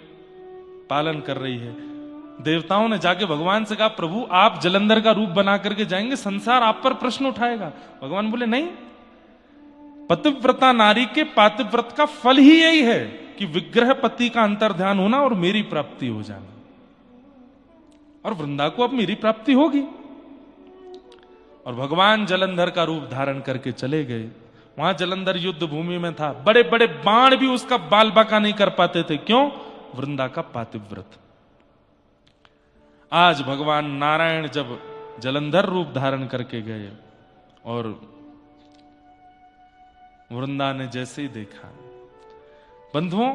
पालन कर रही है। देवताओं ने जाके भगवान से कहा प्रभु आप जलंधर का रूप बना करके जाएंगे, संसार आप पर प्रश्न उठाएगा। भगवान बोले नहीं, पतिव्रता नारी के पातिव्रत का फल ही यही है कि विग्रह पति का अंतर्ध्यान होना और मेरी प्राप्ति हो जाना। और वृंदा को अब मेरी प्राप्ति होगी। और भगवान जलंधर का रूप धारण करके चले गए। वहां जलंधर युद्ध भूमि में था, बड़े बड़े बाण भी उसका बाल बाका नहीं कर पाते थे। क्यों? वृंदा का पातिव्रत। आज भगवान नारायण जब जलंधर रूप धारण करके गए और वृंदा ने जैसे ही देखा, बंधुओं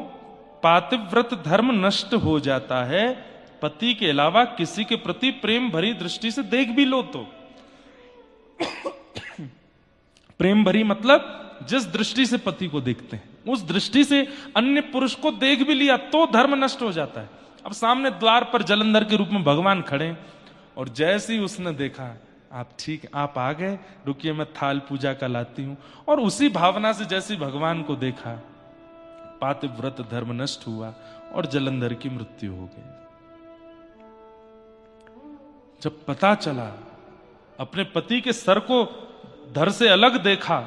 पातिव्रत धर्म नष्ट हो जाता है। पति के अलावा किसी के प्रति प्रेम भरी दृष्टि से देख भी लो तो प्रेम भरी मतलब जिस दृष्टि से पति को देखते हैं उस दृष्टि से अन्य पुरुष को देख भी लिया तो धर्म नष्ट हो जाता है। अब सामने द्वार पर जलंधर के रूप में भगवान खड़े और जैसे ही उसने देखा आप ठीक आप आ गए, रुकिए मैं थाल पूजा का लाती हूं, और उसी भावना से जैसे भगवान को देखा पातिव्रत धर्म नष्ट हुआ और जलंधर की मृत्यु हो गई। जब पता चला, अपने पति के सर को धर से अलग देखा,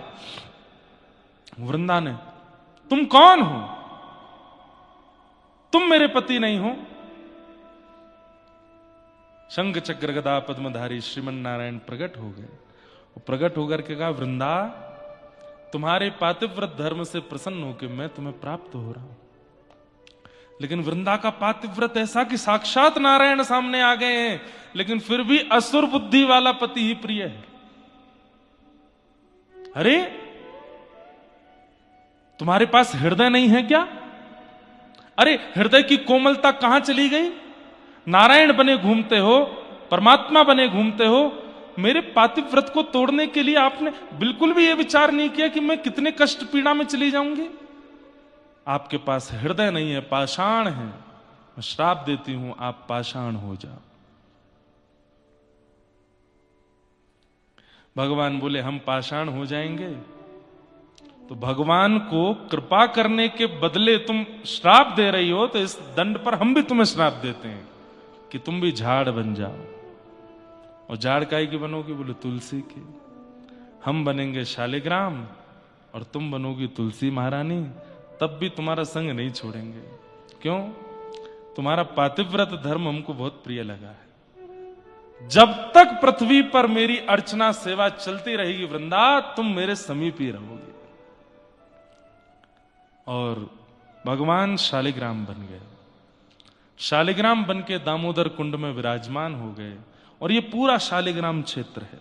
वृंदा ने, तुम कौन हो? तुम मेरे पति नहीं हो। शंख चक्र गदा पद्मधारी श्रीमन नारायण प्रकट हो गए। प्रकट होकर के कहा, वृंदा तुम्हारे पातिव्रत धर्म से प्रसन्न होकर मैं तुम्हें प्राप्त हो रहा हूं। लेकिन वृंदा का पातिव्रत ऐसा कि साक्षात नारायण सामने आ गए हैं, लेकिन फिर भी असुर बुद्धि वाला पति ही प्रिय है। अरे तुम्हारे पास हृदय नहीं है क्या? अरे हृदय की कोमलता कहां चली गई? नारायण बने घूमते हो, परमात्मा बने घूमते हो, मेरे पातिव्रत को तोड़ने के लिए आपने बिल्कुल भी यह विचार नहीं किया कि मैं कितने कष्ट पीड़ा में चली जाऊंगी। आपके पास हृदय नहीं है, पाषाण है। मैं श्राप देती हूं, आप पाषाण हो जाओ। भगवान बोले, हम पाषाण हो जाएंगे? तो भगवान को कृपा करने के बदले तुम श्राप दे रही हो, तो इस दंड पर हम भी तुम्हें श्राप देते हैं कि तुम भी झाड़ बन जाओ। और झाड़ काय की बनोगी? बोले तुलसी की। हम बनेंगे शालिग्राम और तुम बनोगी तुलसी महारानी, तब भी तुम्हारा संग नहीं छोड़ेंगे। क्यों? तुम्हारा पातिव्रत धर्म हमको बहुत प्रिय लगा है। जब तक पृथ्वी पर मेरी अर्चना सेवा चलती रहेगी वृंदा, तुम मेरे समीप ही रहोगे। और भगवान शालिग्राम बन गए। शालिग्राम बन के दामोदर कुंड में विराजमान हो गए। और ये पूरा शालिग्राम क्षेत्र है।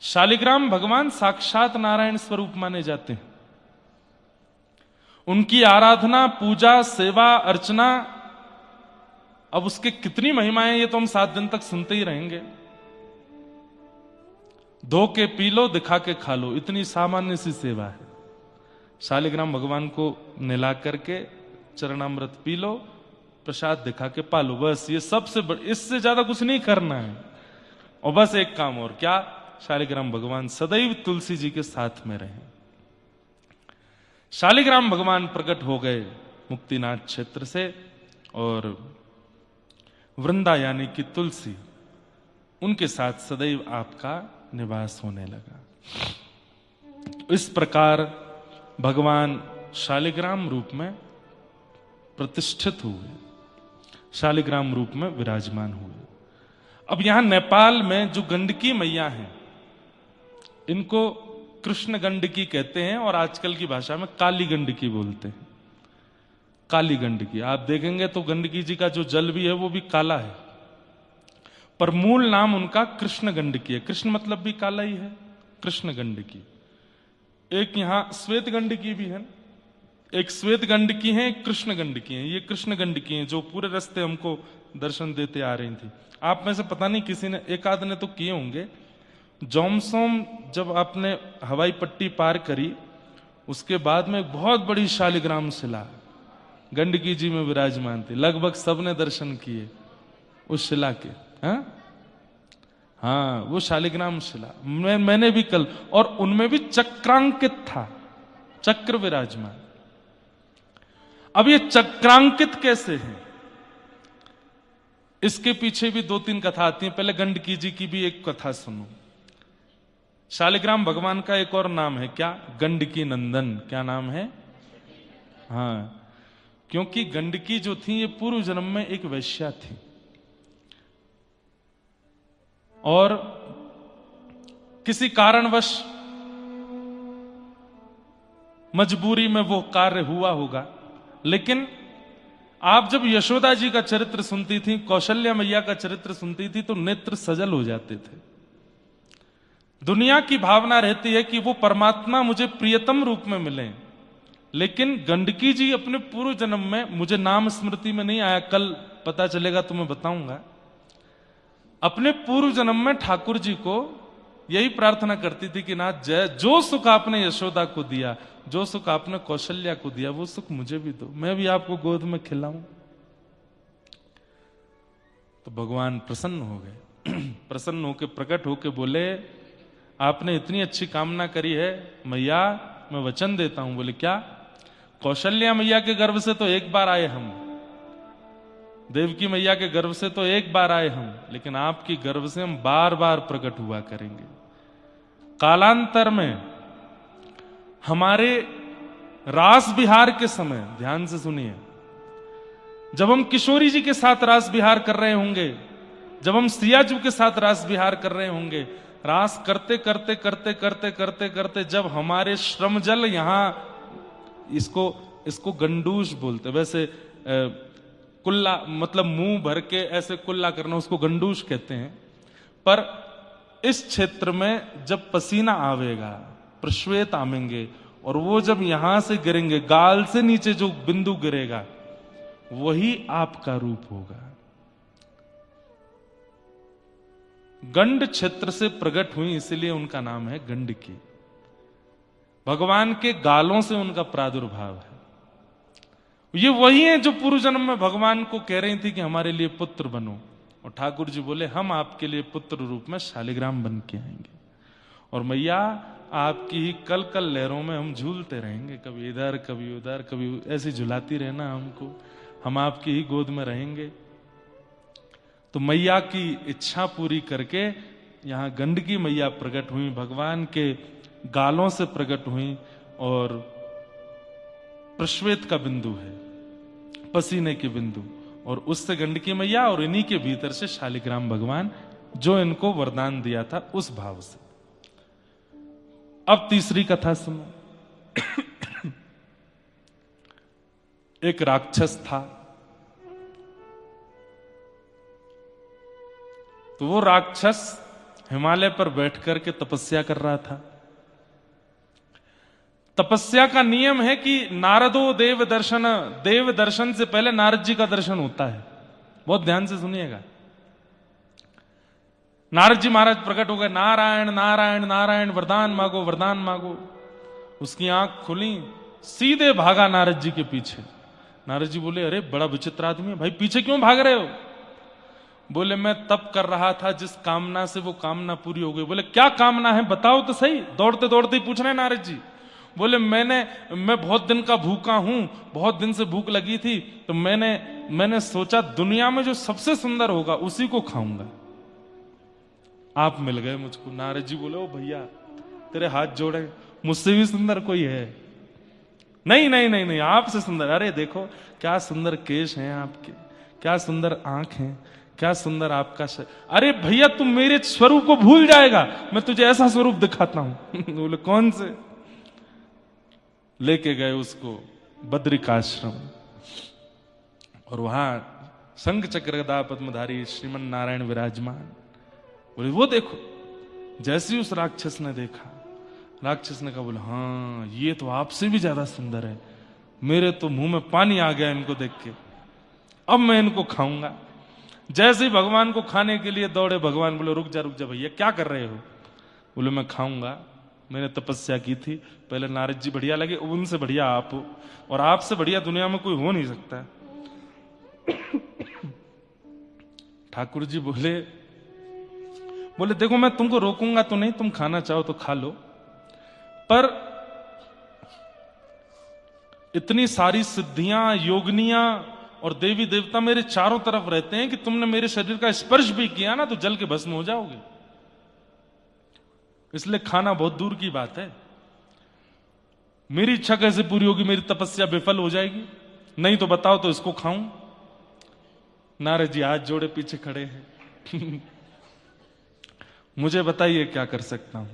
शालिग्राम भगवान साक्षात नारायण स्वरूप माने जाते हैं। उनकी आराधना, पूजा, सेवा, अर्चना, अब उसके कितनी महिमाएं ये तो हम 7 दिन तक सुनते ही रहेंगे। धो के पी लो, दिखा के खा लो, इतनी सामान्य सी सेवा है। शालिग्राम भगवान को नहला करके चरणामृत पी लो, प्रसाद दिखा के पालो, बस ये सबसे इससे ज्यादा कुछ नहीं करना है। और बस एक काम और, क्या? शालिग्राम भगवान सदैव तुलसी जी के साथ में रहे। शालिग्राम भगवान प्रकट हो गए मुक्तिनाथ क्षेत्र से, और वृंदा यानी कि तुलसी, उनके साथ सदैव आपका निवास होने लगा। इस प्रकार भगवान शालिग्राम रूप में प्रतिष्ठित हुए, शालिग्राम रूप में विराजमान हुए। अब यहां नेपाल में जो गंडकी मैया हैं, इनको कृष्ण गंडकी कहते हैं, और आजकल की भाषा में काली गंडकी बोलते हैं। काली गंडकी आप देखेंगे तो गंडकी जी का जो जल भी है वो भी काला है, पर मूल नाम उनका कृष्ण गंडकी है। कृष्ण मतलब भी काला ही है, कृष्ण गंडकी। एक यहां श्वेत गंडकी भी है, एक श्वेत गंडकी है, एक कृष्ण गंडकी है। ये कृष्ण गंडकी है जो पूरे रास्ते हमको दर्शन देते आ रही थी। आप में से पता नहीं किसी ने, एक आध ने तो किए होंगे। जोमसोम जब आपने हवाई पट्टी पार करी, उसके बाद में एक बहुत बड़ी शालिग्राम शिला गंडकी जी में विराजमान थी। लगभग सबने दर्शन किए उस शिला के। हाँ, वो शालिग्राम शिला मैंने भी कल, और उनमें भी चक्रांकित था, चक्र विराजमान। अब ये चक्रांकित कैसे है, इसके पीछे भी 2-3 कथा आती है। पहले गंडकी जी की भी एक कथा सुनो। शालिग्राम भगवान का एक और नाम है, क्या? गंडकी नंदन। क्या नाम है? हाँ, क्योंकि गंडकी जो थी ये पूर्व जन्म में एक वैश्या थी, और किसी कारणवश मजबूरी में वो कार्य हुआ होगा। लेकिन आप जब यशोदा जी का चरित्र सुनती थी, कौशल्या मैया का चरित्र सुनती थी, तो नेत्र सजल हो जाते थे। दुनिया की भावना रहती है कि वो परमात्मा मुझे प्रियतम रूप में मिले, लेकिन गंडकी जी अपने पूर्व जन्म में, मुझे नाम स्मृति में नहीं आया, कल पता चलेगा तो मैं बताऊंगा, अपने पूर्व जन्म में ठाकुर जी को यही प्रार्थना करती थी कि नाथ जय, जो सुख आपने यशोदा को दिया, जो सुख आपने कौशल्या को दिया, वो सुख मुझे भी दो, मैं भी आपको गोद में खिलाऊं। तो भगवान प्रसन्न हो गए। प्रसन्न होके प्रकट होके बोले, आपने इतनी अच्छी कामना करी है मैया, मैं वचन देता हूं। बोले क्या? कौशल्या मैया के गर्भ से तो एक बार आए हम, देवकी मैया के गर्भ से तो एक बार आए हम, लेकिन आपकी गर्भ से हम बार बार प्रकट हुआ करेंगे। कालांतर में हमारे रास विहार के समय, ध्यान से सुनिए, जब हम किशोरी जी के साथ रास विहार कर रहे होंगे, जब हम सियाजू के साथ रास विहार कर रहे होंगे, रास करते करते करते करते करते करते जब हमारे श्रम जल यहां, इसको गंडूश बोलते, वैसे कुल्ला मतलब मुंह भर के ऐसे कुल्ला करना, उसको गंडूश कहते हैं। पर इस क्षेत्र में जब पसीना आवेगा, प्रश्वेत आवेंगे, और वो जब यहां से गिरेंगे, गाल से नीचे जो बिंदु गिरेगा वही आपका रूप होगा। गंड क्षेत्र से प्रकट हुई, इसलिए उनका नाम है गंडकी। भगवान के गालों से उनका प्रादुर्भाव है। ये वही है जो पूर्व जन्म में भगवान को कह रही थी कि हमारे लिए पुत्र बनो, और ठाकुर जी बोले हम आपके लिए पुत्र रूप में शालिग्राम बन के आएंगे, और मैया आपकी ही कल कल लहरों में हम झूलते रहेंगे, कभी इधर कभी उधर, कभी ऐसी झुलाती रहना हमको, हम आपकी ही गोद में रहेंगे। तो मैया की इच्छा पूरी करके यहां गंडकी मैया प्रकट हुई, भगवान के गालों से प्रकट हुई, और प्रश्वेत का बिंदु है, पसीने के बिंदु, और उससे गंडकी मैया, और इन्हीं के भीतर से शालिग्राम भगवान, जो इनको वरदान दिया था उस भाव से। अब तीसरी कथा सुनो। एक राक्षस था, तो वो राक्षस हिमालय पर बैठकर के तपस्या कर रहा था। तपस्या का नियम है कि नारदो देव दर्शन से पहले नारद जी का दर्शन होता है। बहुत ध्यान से सुनिएगा। नारद जी महाराज प्रकट हो गए, नारायण नारायण नारायण, वरदान मांगो वरदान मांगो। उसकी आंख खुली, सीधे भागा नारद जी के पीछे। नारद जी बोले, अरे बड़ा विचित्र आदमी है भाई, पीछे क्यों भाग रहे हो? बोले, मैं तप कर रहा था, जिस कामना से वो कामना पूरी हो गई। बोले, क्या कामना है बताओ तो सही। दौड़ते दौड़ते ही पूछ रहे हैं नारद जी। बोले, मैं बहुत दिन का भूखा हूं, बहुत दिन से भूख लगी थी, तो मैंने सोचा दुनिया में जो सबसे सुंदर होगा उसी को खाऊंगा। आप मिल गए मुझको। नारद जी बोले, ओ भैया तेरे हाथ जोड़े, मुझसे भी सुंदर कोई है? नहीं नहीं नहीं नहीं, आपसे सुंदर। अरे देखो क्या सुंदर केश हैं आपके, क्या सुंदर आंख हैं, क्या सुंदर आपका अरे भैया तुम मेरे स्वरूप को भूल जाएगा, मैं तुझे ऐसा स्वरूप दिखाता हूं। बोले, कौन से? लेके गए उसको बद्रिकाश्रम, और वहां शंख चक्र गदा पद्मधारी श्रीमन नारायण विराजमान। बोले, वो देखो। जैसे ही उस राक्षस ने देखा, राक्षस ने कहा, बोले, हाँ ये तो आपसे भी ज्यादा सुंदर है, मेरे तो मुंह में पानी आ गया इनको देख के, अब मैं इनको खाऊंगा। जैसे ही भगवान को खाने के लिए दौड़े, भगवान बोले, रुक जा भैया, क्या कर रहे हो? बोले, मैं खाऊंगा, मैंने तपस्या की थी। पहले नारद जी बढ़िया लगे, उनसे बढ़िया आप हो, और आपसे बढ़िया दुनिया में कोई हो नहीं सकता। ठाकुर जी बोले देखो मैं तुमको रोकूंगा तो नहीं, तुम खाना चाहो तो खा लो, पर इतनी सारी सिद्धियां, योगनियां और देवी देवता मेरे चारों तरफ रहते हैं कि तुमने मेरे शरीर का स्पर्श भी किया ना तो जल के भस्म हो जाओगे, इसलिए खाना बहुत दूर की बात है। मेरी इच्छा कैसे पूरी होगी? मेरी तपस्या विफल हो जाएगी। नहीं तो बताओ तो इसको खाऊं। नारद जी हाथ जोड़े पीछे खड़े हैं। मुझे बताइए क्या कर सकता हूं?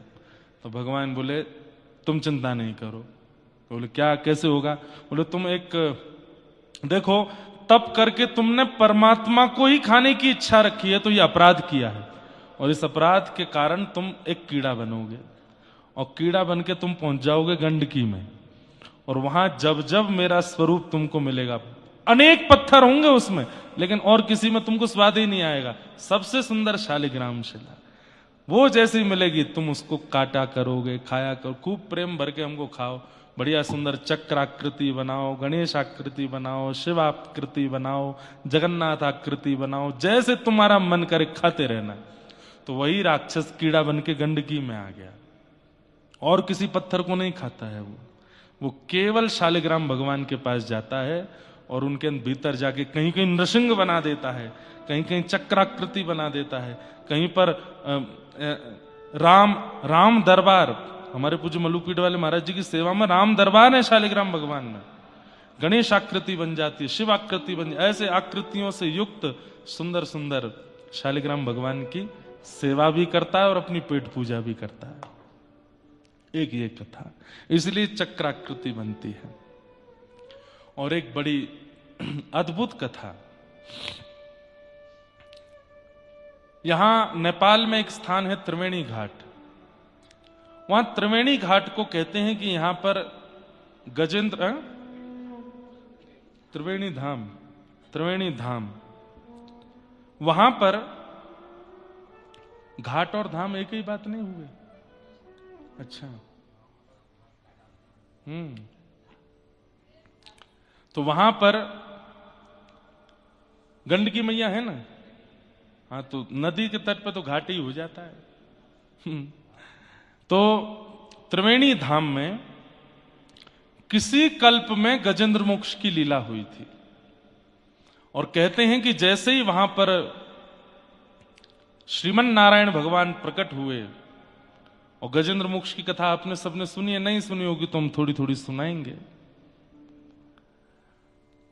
तो भगवान बोले, तुम चिंता नहीं करो। बोले, क्या कैसे होगा? बोले, तुम एक देखो, तप करके तुमने परमात्मा को ही खाने की इच्छा रखी है, तो ये अपराध किया है, और इस अपराध के कारण तुम एक कीड़ा बनोगे, और कीड़ा बन के तुम पहुंच जाओगे गंडकी में, और वहां जब जब मेरा स्वरूप तुमको मिलेगा, अनेक पत्थर होंगे उसमें, लेकिन और किसी में तुमको स्वाद ही नहीं आएगा। सबसे सुंदर शालिग्राम शिला, वो जैसी मिलेगी तुम उसको काटा करोगे, खाया करो, खूब प्रेम भर के हमको खाओ। बढ़िया सुंदर चक्राकृति बनाओ, गणेश आकृति बनाओ, शिव आकृति बनाओ, जगन्नाथ आकृति बनाओ, जैसे तुम्हारा मन करे खाते रहना। तो वही राक्षस कीड़ा बन के गंडकी में आ गया, और किसी पत्थर को नहीं खाता है वो केवल शालिग्राम भगवान के पास जाता है और उनके भीतर जाके कहीं कहीं नृसिंह बना देता है, कहीं कहीं चक्राकृति बना देता है, कहीं पर राम दरबार, हमारे पूज्य मल्लुपीठ वाले महाराज जी की सेवा में राम दरबार है शालिग्राम भगवान में, गणेश आकृति बन जाती है, शिव आकृति बन, ऐसे आकृतियों से युक्त सुंदर सुंदर शालिग्राम भगवान की सेवा भी करता है और अपनी पेट पूजा भी करता है। एक ये कथा, इसलिए चक्राकृति बनती है। और एक बड़ी अद्भुत कथा, यहां नेपाल में एक स्थान है त्रिवेणी घाट। वहां त्रिवेणी घाट को कहते हैं कि यहां पर गजेंद्र त्रिवेणी धाम, वहां पर घाट और धाम एक ही बात नहीं हुए। अच्छा, तो वहां पर गंडकी मैया है ना, हाँ, तो नदी के तट पे तो घाट ही हो जाता है। तो त्रिवेणी धाम में किसी कल्प में गजेंद्र मोक्ष की लीला हुई थी, और कहते हैं कि जैसे ही वहां पर श्रीमन नारायण भगवान प्रकट हुए, और गजेंद्र मोक्ष की कथा आपने सबने सुनी है, नहीं सुनी होगी तो हम थोड़ी थोड़ी सुनाएंगे।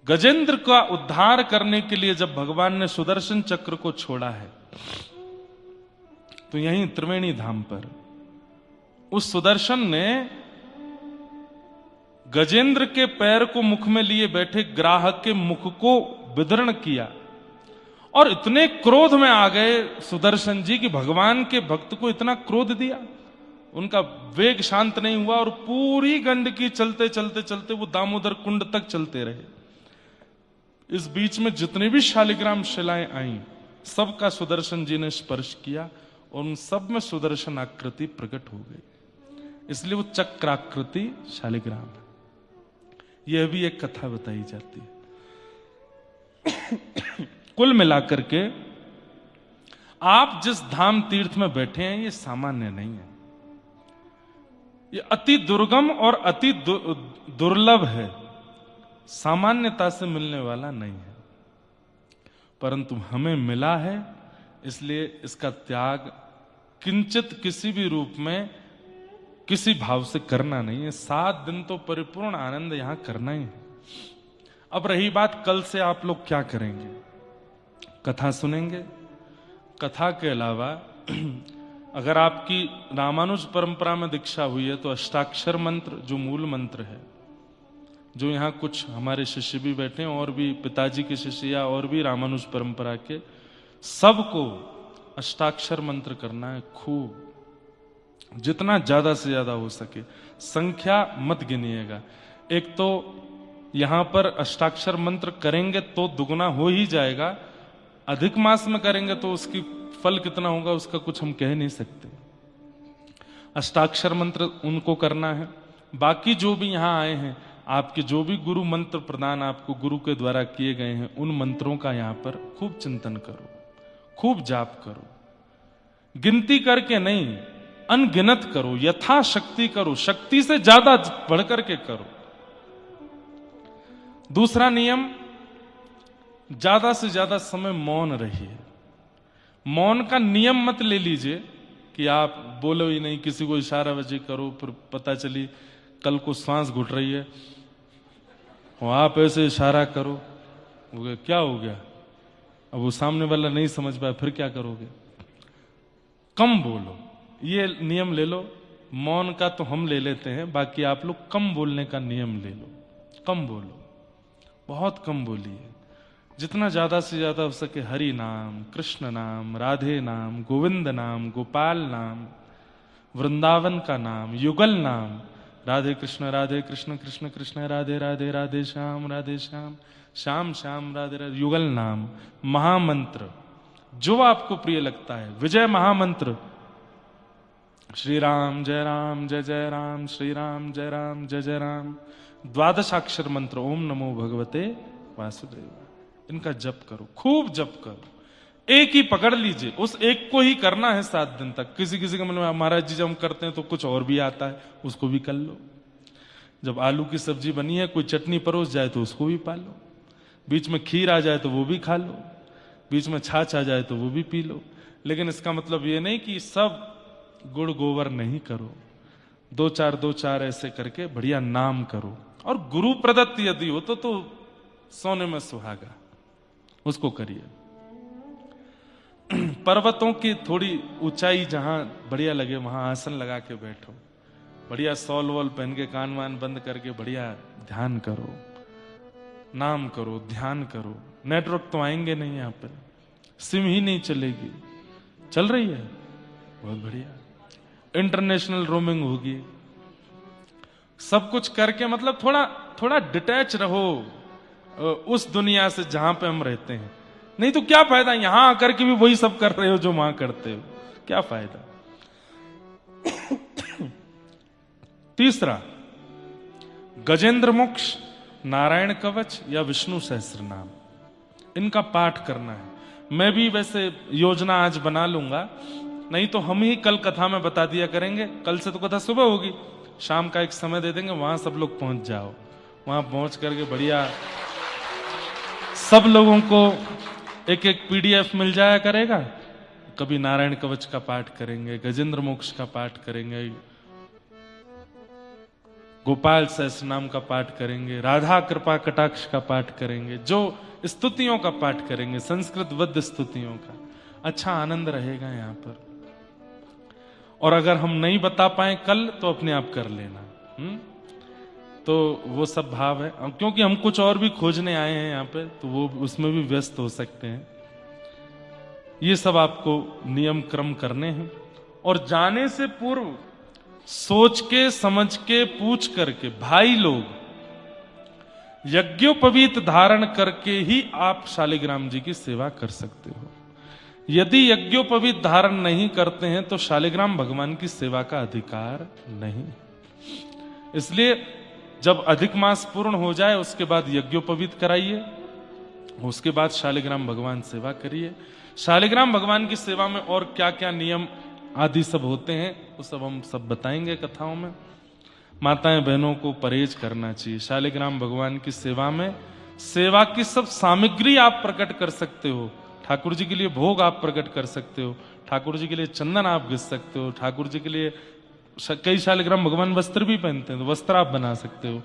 गजेंद्र का उद्धार करने के लिए जब भगवान ने सुदर्शन चक्र को छोड़ा है, तो यहीं त्रिवेणी धाम पर उस सुदर्शन ने गजेंद्र के पैर को मुख में लिए बैठे ग्राहक के मुख को विदर्ण किया, और इतने क्रोध में आ गए सुदर्शन जी कि भगवान के भक्त को इतना क्रोध दिया, उनका वेग शांत नहीं हुआ, और पूरी गंडकी चलते चलते चलते वो दामोदर कुंड तक चलते रहे। इस बीच में जितने भी शालिग्राम शिलाएं आई, सबका सुदर्शन जी ने स्पर्श किया, और उन सब में सुदर्शन आकृति प्रकट हो गई, इसलिए वो चक्राकृति शालिग्राम है। यह भी एक कथा बताई जाती है। कुल मिलाकर के आप जिस धाम तीर्थ में बैठे हैं, ये सामान्य नहीं है, ये अति दुर्गम और अति दुर्लभ है, सामान्यता से मिलने वाला नहीं है, परंतु हमें मिला है, इसलिए इसका त्याग किंचित किसी भी रूप में किसी भाव से करना नहीं है। 7 दिन तो परिपूर्ण आनंद यहां करना ही है। अब रही बात कल से आप लोग क्या करेंगे, कथा सुनेंगे। कथा के अलावा अगर आपकी रामानुज परंपरा में दीक्षा हुई है, तो अष्टाक्षर मंत्र जो मूल मंत्र है, जो यहाँ कुछ हमारे शिष्य भी बैठे हैं और भी पिताजी के शिष्य या और भी रामानुज परंपरा के, सबको अष्टाक्षर मंत्र करना है खूब, जितना ज्यादा से ज्यादा हो सके। संख्या मत गिनिएगा। एक तो यहां पर अष्टाक्षर मंत्र करेंगे तो दुगुना हो ही जाएगा, अधिक मास में करेंगे तो उसकी फल कितना होगा उसका कुछ हम कह नहीं सकते। अष्टाक्षर मंत्र उनको करना है। बाकी जो भी यहां आए हैं, आपके जो भी गुरु मंत्र प्रदान आपको गुरु के द्वारा किए गए हैं, उन मंत्रों का यहां पर खूब चिंतन करो, खूब जाप करो, गिनती करके नहीं, अनगिनत करो, यथाशक्ति करो, शक्ति से ज्यादा बढ़कर के करो। दूसरा नियम, ज्यादा से ज्यादा समय मौन रहिए। मौन का नियम मत ले लीजिए कि आप बोलो ही नहीं, किसी को इशारा वजह करो, फिर पता चली कल को सांस घुट रही है और आप ऐसे इशारा करो, क्या हो गया, अब वो सामने वाला नहीं समझ पाया, फिर क्या करोगे। कम बोलो, ये नियम ले लो। मौन का तो हम ले लेते हैं, बाकी आप लोग कम बोलने का नियम ले लो। कम बोलो, बहुत कम बोलिए, जितना ज्यादा से ज्यादा हो सके हरि नाम, कृष्ण नाम, राधे नाम, गोविंद नाम, गोपाल नाम, वृंदावन का नाम, युगल नाम, राधे कृष्ण कृष्ण कृष्ण राधे राधे, राधे श्याम श्याम श्याम राधे राधे। युगल नाम, महामंत्र जो आपको प्रिय लगता है, विजय महामंत्र श्री राम जय जय राम, श्री राम जय जय राम। द्वादशाक्षर मंत्र ओम नमो भगवते वासुदेव, इनका जप करो, खूब जप करो। एक ही पकड़ लीजिए, उस एक को ही करना है 7 दिन तक। किसी किसी के मन में महाराज जी जब हम करते हैं तो कुछ और भी आता है, उसको भी कर लो। जब आलू की सब्जी बनी है, कोई चटनी परोस जाए तो उसको भी पालो, बीच में खीर आ जाए तो वो भी खा लो, बीच में छाछ आ जाए तो वो भी पी लो। लेकिन इसका मतलब ये नहीं कि सब गुड़ गोबर नहीं करो, 2 4 ऐसे करके बढ़िया नाम करो। और गुरु प्रदत्त यदि हो तो सोने में सुहागा, उसको करिए। पर्वतों की थोड़ी ऊंचाई जहां बढ़िया लगे वहां आसन लगा के बैठो, बढ़िया सॉल वॉल पहन के कान वान बंद करके बढ़िया ध्यान करो, नाम करो, ध्यान करो। नेटवर्क तो आएंगे नहीं, यहां पर सिम ही नहीं चलेगी, चल रही है बहुत बढ़िया, इंटरनेशनल रोमिंग होगी, सब कुछ करके मतलब थोड़ा डिटैच रहो उस दुनिया से जहां पे हम रहते हैं। नहीं तो क्या फायदा, यहां आकर के भी वही सब कर रहे हो जो वहां करते हो, क्या फायदा। तीसरा, गजेंद्र मोक्ष, नारायण कवच या विष्णु सहस्त्र नाम, इनका पाठ करना है। मैं भी वैसे योजना आज बना लूंगा, नहीं तो हम ही कल कथा में बता दिया करेंगे। कल से तो कथा सुबह होगी, शाम का एक समय दे देंगे, वहां सब लोग पहुंच जाओ। वहां पहुंच करके बढ़िया सब लोगों को एक पीडीएफ मिल जाया करेगा। कभी नारायण कवच का पाठ करेंगे, गजेंद्र मोक्ष का पाठ करेंगे, गोपाल सहस्त्र नाम का पाठ करेंगे, राधा कृपा कटाक्ष का पाठ करेंगे, जो स्तुतियों का पाठ करेंगे, संस्कृत वद्य स्तुतियों का। अच्छा आनंद रहेगा यहां पर। और अगर हम नहीं बता पाए कल तो अपने आप कर लेना। तो वो सब भाव है, क्योंकि हम कुछ और भी खोजने आए हैं यहाँ पे, तो वो उसमें भी व्यस्त हो सकते हैं। ये सब आपको नियम क्रम करने हैं। और जाने से पूर्व सोच के समझ के पूछ करके, भाई लोग यज्ञोपवीत धारण करके ही आप शालिग्राम जी की सेवा कर सकते हो। यदि यज्ञोपवीत धारण नहीं करते हैं तो शालिग्राम भगवान की सेवा का अधिकार नहीं। इसलिए जब अधिक मास पूर्ण हो जाए उसके बाद यज्ञोपवीत कराइए, उसके बाद शालिग्राम भगवान सेवा करिए। शालिग्राम भगवान की सेवा में और क्या क्या नियम आदि सब होते हैं वो सब हम सब बताएंगे कथाओं में। माताएं बहनों को परहेज करना चाहिए। शालिग्राम भगवान की सेवा में सेवा की सब सामग्री आप प्रकट कर सकते हो। ठाकुर जी के लिए भोग आप प्रकट कर सकते हो, ठाकुर जी के लिए चंदन आप घिस सकते हो, ठाकुर जी के लिए कई शालिग्राम भगवान वस्त्र भी पहनते हैं तो वस्त्र आप बना सकते हो।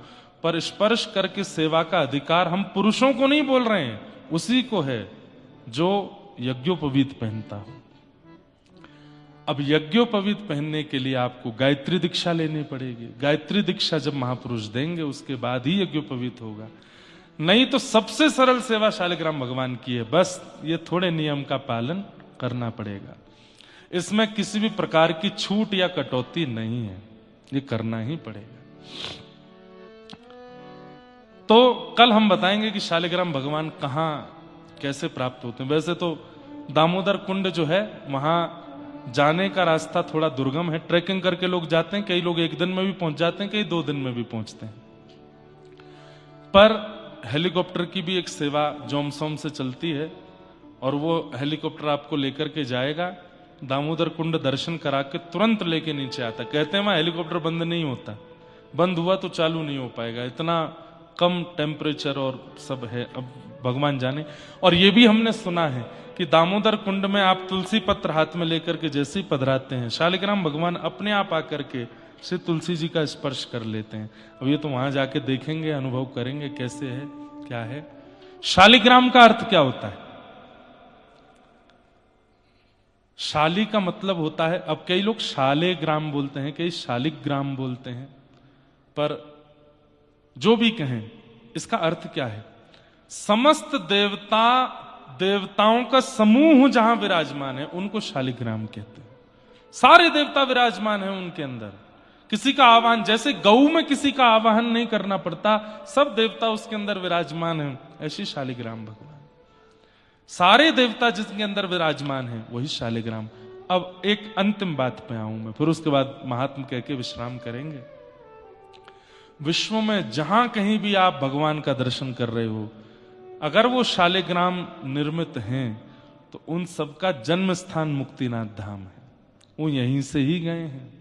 पर स्पर्श करके सेवा का अधिकार हम पुरुषों को नहीं बोल रहे हैं, उसी को है जो यज्ञोपवीत पहनता हो। अब यज्ञोपवीत पहनने के लिए आपको गायत्री दीक्षा लेनी पड़ेगी। गायत्री दीक्षा जब महापुरुष देंगे उसके बाद ही यज्ञोपवीत होगा। नहीं तो सबसे सरल सेवा शालिग्राम भगवान की है, बस ये थोड़े नियम का पालन करना पड़ेगा। इसमें किसी भी प्रकार की छूट या कटौती नहीं है, ये करना ही पड़ेगा। तो कल हम बताएंगे कि शालिग्राम भगवान कहां कैसे प्राप्त होते हैं। वैसे तो दामोदर कुंड जो है वहां जाने का रास्ता थोड़ा दुर्गम है, ट्रैकिंग करके लोग जाते हैं। कई लोग 1 दिन में भी पहुंच जाते हैं, कई 2 दिन में भी पहुंचते हैं। पर हेलीकॉप्टर की भी एक सेवा जोमसोम से चलती है और वो हेलीकॉप्टर आपको लेकर के जाएगा, दामोदर कुंड दर्शन करा के तुरंत लेके नीचे आता। कहते हैं वहां हेलीकॉप्टर बंद नहीं होता, बंद हुआ तो चालू नहीं हो पाएगा, इतना कम टेम्परेचर और सब है, अब भगवान जाने। और ये भी हमने सुना है कि दामोदर कुंड में आप तुलसी पत्र हाथ में लेकर के जैसे ही पधराते हैं, शालिग्राम भगवान अपने आप आकर के श्री तुलसी जी का स्पर्श कर लेते हैं। अब ये तो वहां जाके देखेंगे, अनुभव करेंगे कैसे है क्या है। शालिग्राम का अर्थ क्या होता है? शाली का मतलब होता है, अब कई लोग शालेग्राम बोलते हैं, कई शालिग्राम बोलते हैं, पर जो भी कहें इसका अर्थ क्या है? समस्त देवताओं का समूह जहां विराजमान है उनको शालिग्राम कहते हैं। सारे देवता विराजमान हैं उनके अंदर, किसी का आवाहन, जैसे गऊ में किसी का आवाहन नहीं करना पड़ता, सब देवता उसके अंदर विराजमान हैं, ऐसी शालिग्राम भगवान। सारे देवता जिसके अंदर विराजमान हैं वही शालिग्राम। अब एक अंतिम बात पे आऊं मैं, फिर उसके बाद महात्म कह के विश्राम करेंगे। विश्व में जहां कहीं भी आप भगवान का दर्शन कर रहे हो, अगर वो शालिग्राम निर्मित हैं तो उन सबका जन्म स्थान मुक्तिनाथ धाम है, वो यहीं से ही गए हैं।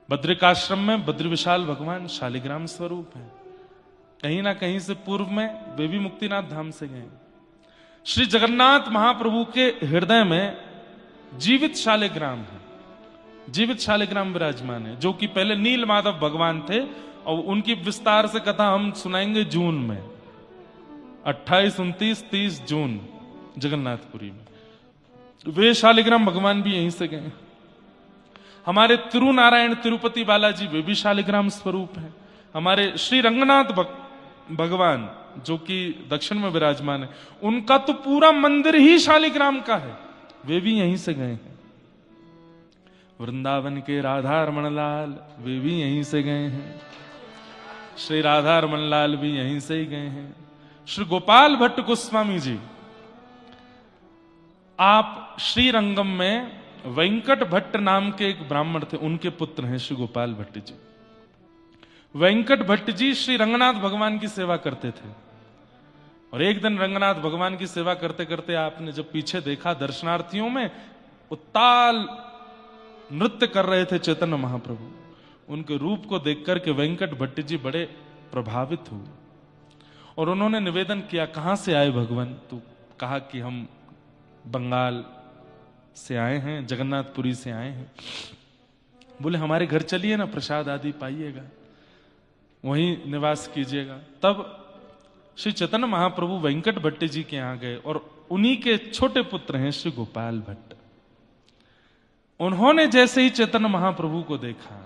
बद्रिकाश्रम में बद्री विशाल भगवान शालिग्राम स्वरूप है, कहीं ना कहीं से पूर्व में वे भी मुक्तिनाथ धाम से गए। श्री जगन्नाथ महाप्रभु के हृदय में जीवित शालिग्राम है, जीवित शालिग्राम विराजमान है, जो कि पहले नील माधव भगवान थे, और उनकी विस्तार से कथा हम सुनाएंगे जून में, 28, 29, 30 जून जगन्नाथपुरी में। वे शालिग्राम भगवान भी यहीं से गए। हमारे तिरुनारायण तिरुपति बालाजी वे भी शालिग्राम स्वरूप हैं। हमारे श्री रंगनाथ भगवान जो कि दक्षिण में विराजमान है, उनका तो पूरा मंदिर ही शालिग्राम का है, वे भी यहीं से गए हैं। वृंदावन के राधा रमण लाल वे भी यहीं से गए हैं, श्री राधा रमण लाल भी यहीं से ही गए हैं। श्री गोपाल भट्ट गोस्वामी जी, आप श्रीरंगम में वेंकट भट्ट नाम के एक ब्राह्मण थे, उनके पुत्र हैं श्री गोपाल भट्ट जी। वेंकट भट्ट जी श्री रंगनाथ भगवान की सेवा करते थे, और एक दिन रंगनाथ भगवान की सेवा करते करते आपने जब पीछे देखा, दर्शनार्थियों में उत्ताल नृत्य कर रहे थे चैतन्य महाप्रभु। उनके रूप को देख करके वेंकट भट्ट जी बड़े प्रभावित हुए, और उन्होंने निवेदन किया, कहां से आए भगवान? तो कहा कि हम बंगाल से आए हैं, जगन्नाथपुरी से आए हैं। बोले हमारे घर चलिए ना, प्रसाद आदि पाइएगा, वहीं निवास कीजिएगा। तब श्री चैतन्य महाप्रभु वेंकट भट्ट जी के यहां गए, और उन्हीं के छोटे पुत्र हैं श्री गोपाल भट्ट। उन्होंने जैसे ही चैतन्य महाप्रभु को देखा,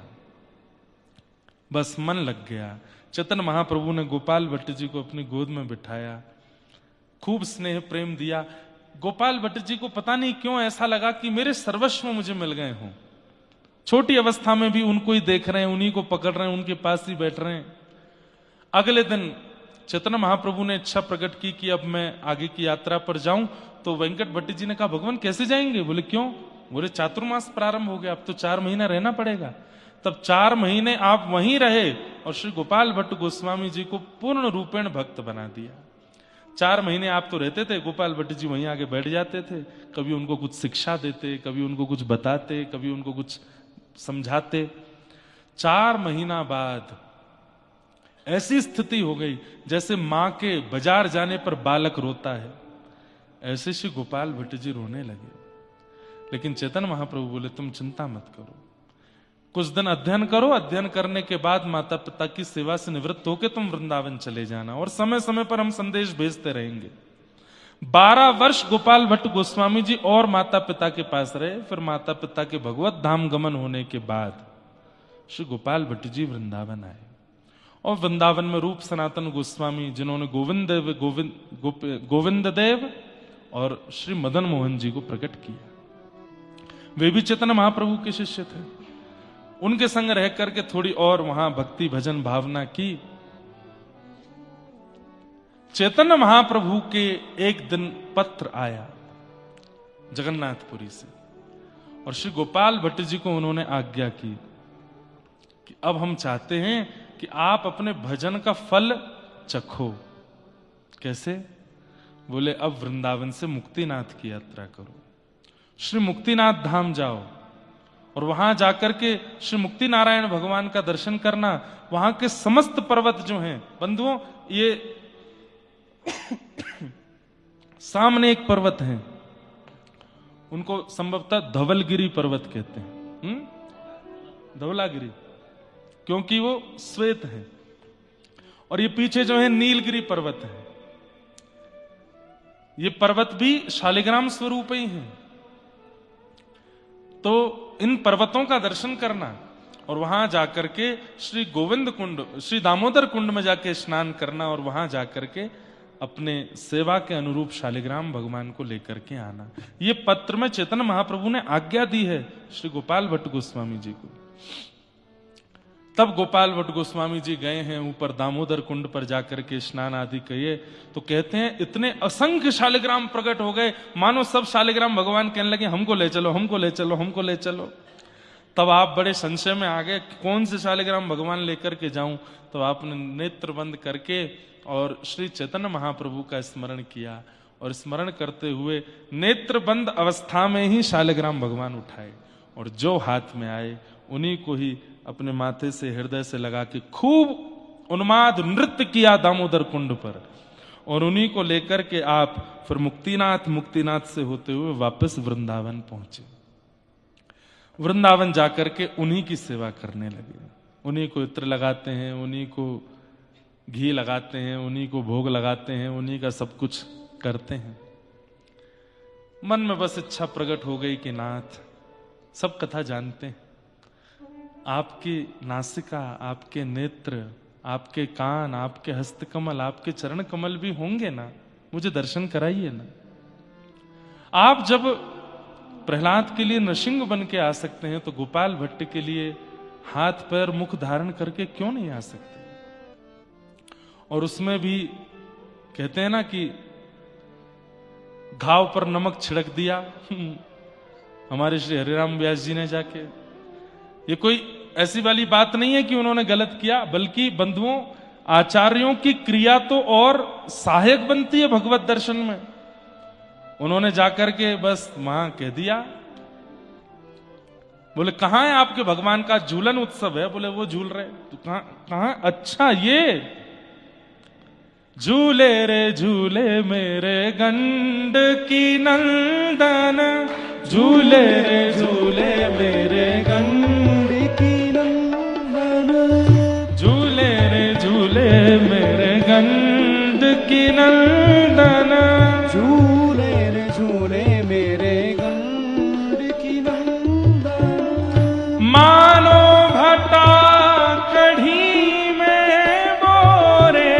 बस मन लग गया। चैतन्य महाप्रभु ने गोपाल भट्ट जी को अपनी गोद में बिठाया, खूब स्नेह प्रेम दिया। गोपाल भट्ट जी को पता नहीं क्यों ऐसा लगा कि मेरे सर्वस्व मुझे मिल गए हों। छोटी अवस्था में भी उनको ही देख रहे हैं, उन्हीं को पकड़ रहे हैं, उनके पास ही बैठ रहे हैं। अगले दिन चैतन्य महाप्रभु ने इच्छा प्रकट की कि अब मैं आगे की यात्रा पर जाऊं। तो वेंकट भट्ट जी ने कहा, भगवान कैसे जाएंगे? बोले क्यों? बोले चातुर्मास प्रारंभ हो गया, अब तो 4 महीना रहना पड़ेगा। तब 4 महीने आप वहीं रहे और श्री गोपाल भट्ट गोस्वामी जी को पूर्ण रूपेण भक्त बना दिया। 4 महीने आप तो रहते थे, गोपाल भट्ट जी वहीं आगे बैठ जाते थे, कभी उनको कुछ शिक्षा देते, कभी उनको कुछ बताते, कभी उनको कुछ समझाते। 4 महीना बाद ऐसी स्थिति हो गई जैसे मां के बाजार जाने पर बालक रोता है, ऐसे श्री गोपाल भट्ट जी रोने लगे। लेकिन चैतन्य महाप्रभु बोले, तुम चिंता मत करो, कुछ दिन अध्ययन करो, अध्ययन करने के बाद माता पिता की सेवा से निवृत्त होकर तुम वृंदावन चले जाना, और समय समय पर हम संदेश भेजते रहेंगे। 12 वर्ष गोपाल भट्ट गोस्वामी जी और माता पिता के पास रहे। फिर माता पिता के भगवत धाम गमन होने के बाद श्री गोपाल भट्ट जी वृंदावन आए, और वृंदावन में रूप सनातन गोस्वामी, जिन्होंने गोविंद देव और श्री मदन मोहन जी को प्रकट किया, वे भी चैतन्य महाप्रभु के शिष्य थे। उनके संग रह करके थोड़ी और वहां भक्ति भजन भावना की। चैतन्य महाप्रभु के एक दिन पत्र आया जगन्नाथपुरी से, और श्री गोपाल भट्ट जी को उन्होंने आज्ञा की कि अब हम चाहते हैं कि आप अपने भजन का फल चखो। कैसे? बोले अब वृंदावन से मुक्तिनाथ की यात्रा करो, श्री मुक्तिनाथ धाम जाओ, और वहां जाकर के श्री मुक्ति नारायण भगवान का दर्शन करना। वहां के समस्त पर्वत जो हैं बंधुओं, ये सामने एक पर्वत है, उनको संभवतः धवलगिरी पर्वत कहते हैं, धवलागिरी, क्योंकि वो श्वेत है। और ये पीछे जो है नीलगिरी पर्वत है, ये पर्वत भी शालिग्राम स्वरूप ही है। तो इन पर्वतों का दर्शन करना और वहां जाकर के श्री गोविंद कुंड, श्री दामोदर कुंड में जाके स्नान करना, और वहां जाकर के अपने सेवा के अनुरूप शालिग्राम भगवान को लेकर के आना, ये पत्र में चैतन्य महाप्रभु ने आज्ञा दी है श्री गोपाल भट्ट गोस्वामी जी को। तब गोपाल भट्ट गोस्वामी जी गए हैं ऊपर दामोदर कुंड पर जाकर के स्नान आदि किए, तो कहते हैं इतने असंख्य शालिग्राम प्रकट हो गए, मानो सब शालिग्राम भगवान कहने लगे हमको ले चलो, हमको ले चलो, हमको ले चलो। तब आप बड़े संशय में आ गए, कौन से शालिग्राम भगवान लेकर के जाऊं? तो आपने नेत्र बंद करके और श्री चैतन्य महाप्रभु का स्मरण किया, और स्मरण करते हुए नेत्र बंद अवस्था में ही शालिग्राम भगवान उठाए, और जो हाथ में आए उन्हीं को ही अपने माथे से हृदय से लगा के खूब उन्माद नृत्य किया दामोदर कुंड पर, और उन्हीं को लेकर के आप फिर मुक्तिनाथ से होते हुए वापस वृंदावन पहुंचे। वृंदावन जाकर के उन्हीं की सेवा करने लगे, उन्हीं को इत्र लगाते हैं, उन्हीं को घी लगाते हैं, उन्हीं को भोग लगाते हैं, उन्हीं का सब कुछ करते हैं। मन में बस इच्छा प्रकट हो गई कि नाथ, सब कथा जानते हैं, आपकी नासिका, आपके नेत्र, आपके कान, आपके हस्तकमल, आपके चरण कमल भी होंगे ना, मुझे दर्शन कराइए ना। आप जब प्रहलाद के लिए नृसिंह बन के आ सकते हैं, तो गोपाल भट्ट के लिए हाथ पैर मुख धारण करके क्यों नहीं आ सकते? और उसमें भी कहते हैं ना कि घाव पर नमक छिड़क दिया हमारे श्री हरिराम व्यास जी ने जाके। ये कोई ऐसी वाली बात नहीं है कि उन्होंने गलत किया, बल्कि बंधुओं आचार्यों की क्रिया तो और सहायक बनती है भगवत दर्शन में। उन्होंने जाकर के बस वहां कह दिया, बोले कहां है आपके भगवान का झूलन उत्सव है? बोले वो झूल रहे। तो कहां? अच्छा ये झूले रे झूले मेरे गंड की नंदन, झूले रे झूले मेरे गंड की नंदन, झूले रे झूले मेरे गंड की नंदन, झूले रे झूले मेरे गंड की नंदन। मानो भटा कढ़ी में बोरे,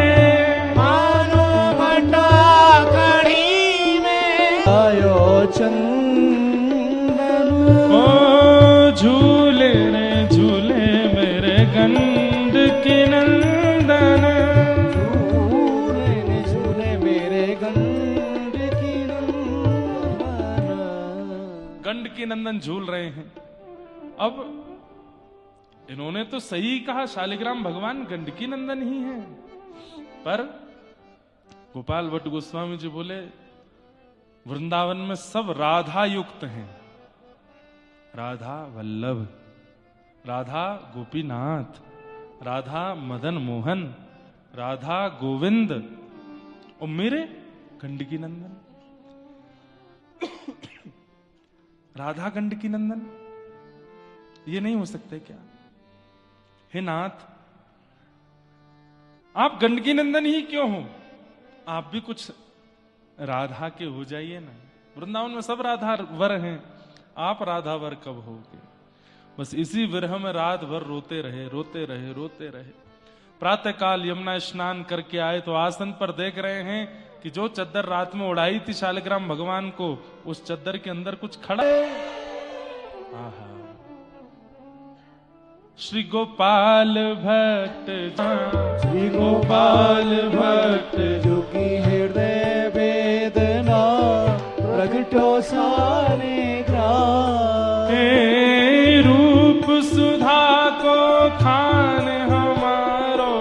मानो भटा कढ़ी में आयो चंदन, ओ झूले रे झूले मेरे गंड की नंदन, झूले रे झूले मेरे गंड की नंदन। गंड की नंदन झूल रहे हैं। अब इन्होंने तो सही कहा, शालिग्राम भगवान गंडकी नंदन ही हैं, पर गोपाल भट्ट गोस्वामी जी बोले वृंदावन में सब राधा युक्त हैं, राधा वल्लभ, राधा गोपीनाथ, राधा मदन मोहन, राधा गोविंद, और मेरे गंडकी नंदन राधा गंडकी नंदन, ये नहीं हो सकते क्या? हे नाथ, आप गंडकी नंदन ही क्यों हो? आप भी कुछ राधा के हो जाइए ना। वृंदावन में सब राधा वर हैं, आप राधा वर कब होगे? बस इसी विरह में रात भर रोते रहे, रोते रहे, रोते रहे। प्रातः काल यमुना स्नान करके आए तो आसन पर देख रहे हैं कि जो चद्दर रात में उड़ाई थी शालिग्राम भगवान को, उस चद्दर के अंदर कुछ खड़ा है। आहा, श्री गोपाल भट्ट, श्री गोपाल भट्ट जो की हृदय वेदना प्रगटो सारे ग्राम, हे रूप सुधा को खान हमारो,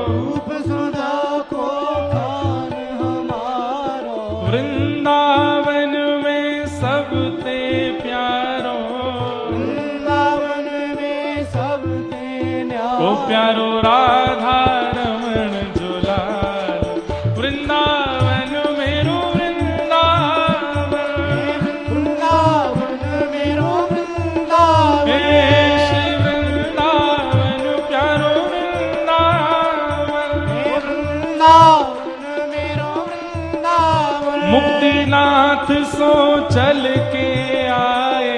रूप सुधा को खान हमारो, वृंदावन में सबते प्यारो, वृंदावन में सब ते न्यारो, ओ प्यारो राधा रमण जुलाल, वृंदावन मेरो वृंदावन, वृंदावन मेरो वृंदावन, हे श्री वृंदावन प्यारो वृंदावन, वृंदावन मेरो वृंदावन। मुक्तिनाथ सो चल के आए,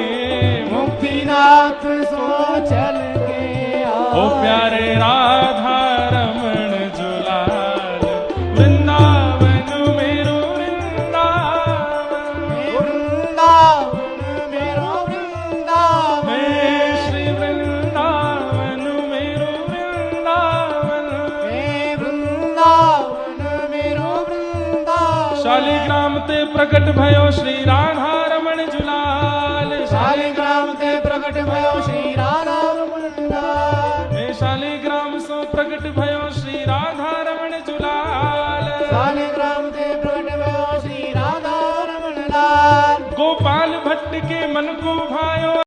मुक्तिनाथ सो चल के ओ प्यारे राधा रमण जुलाल, वृंदावन मेरो वृंदावन, वृंदावन मेरो वृंदावन, हे श्री वृंदावन ते प्रकट भयो श्री राधा रमण जुलाल। शालिग्राम ते प्रकट भयो श्री राधा रमण लाल। हे शालिग्राम सो प्रकट भयो श्री राधा रमण जुलाल। शालिग्राम ते प्रकट भयो श्री राधा रमण लाल। गोपाल भट्ट के मन को भायो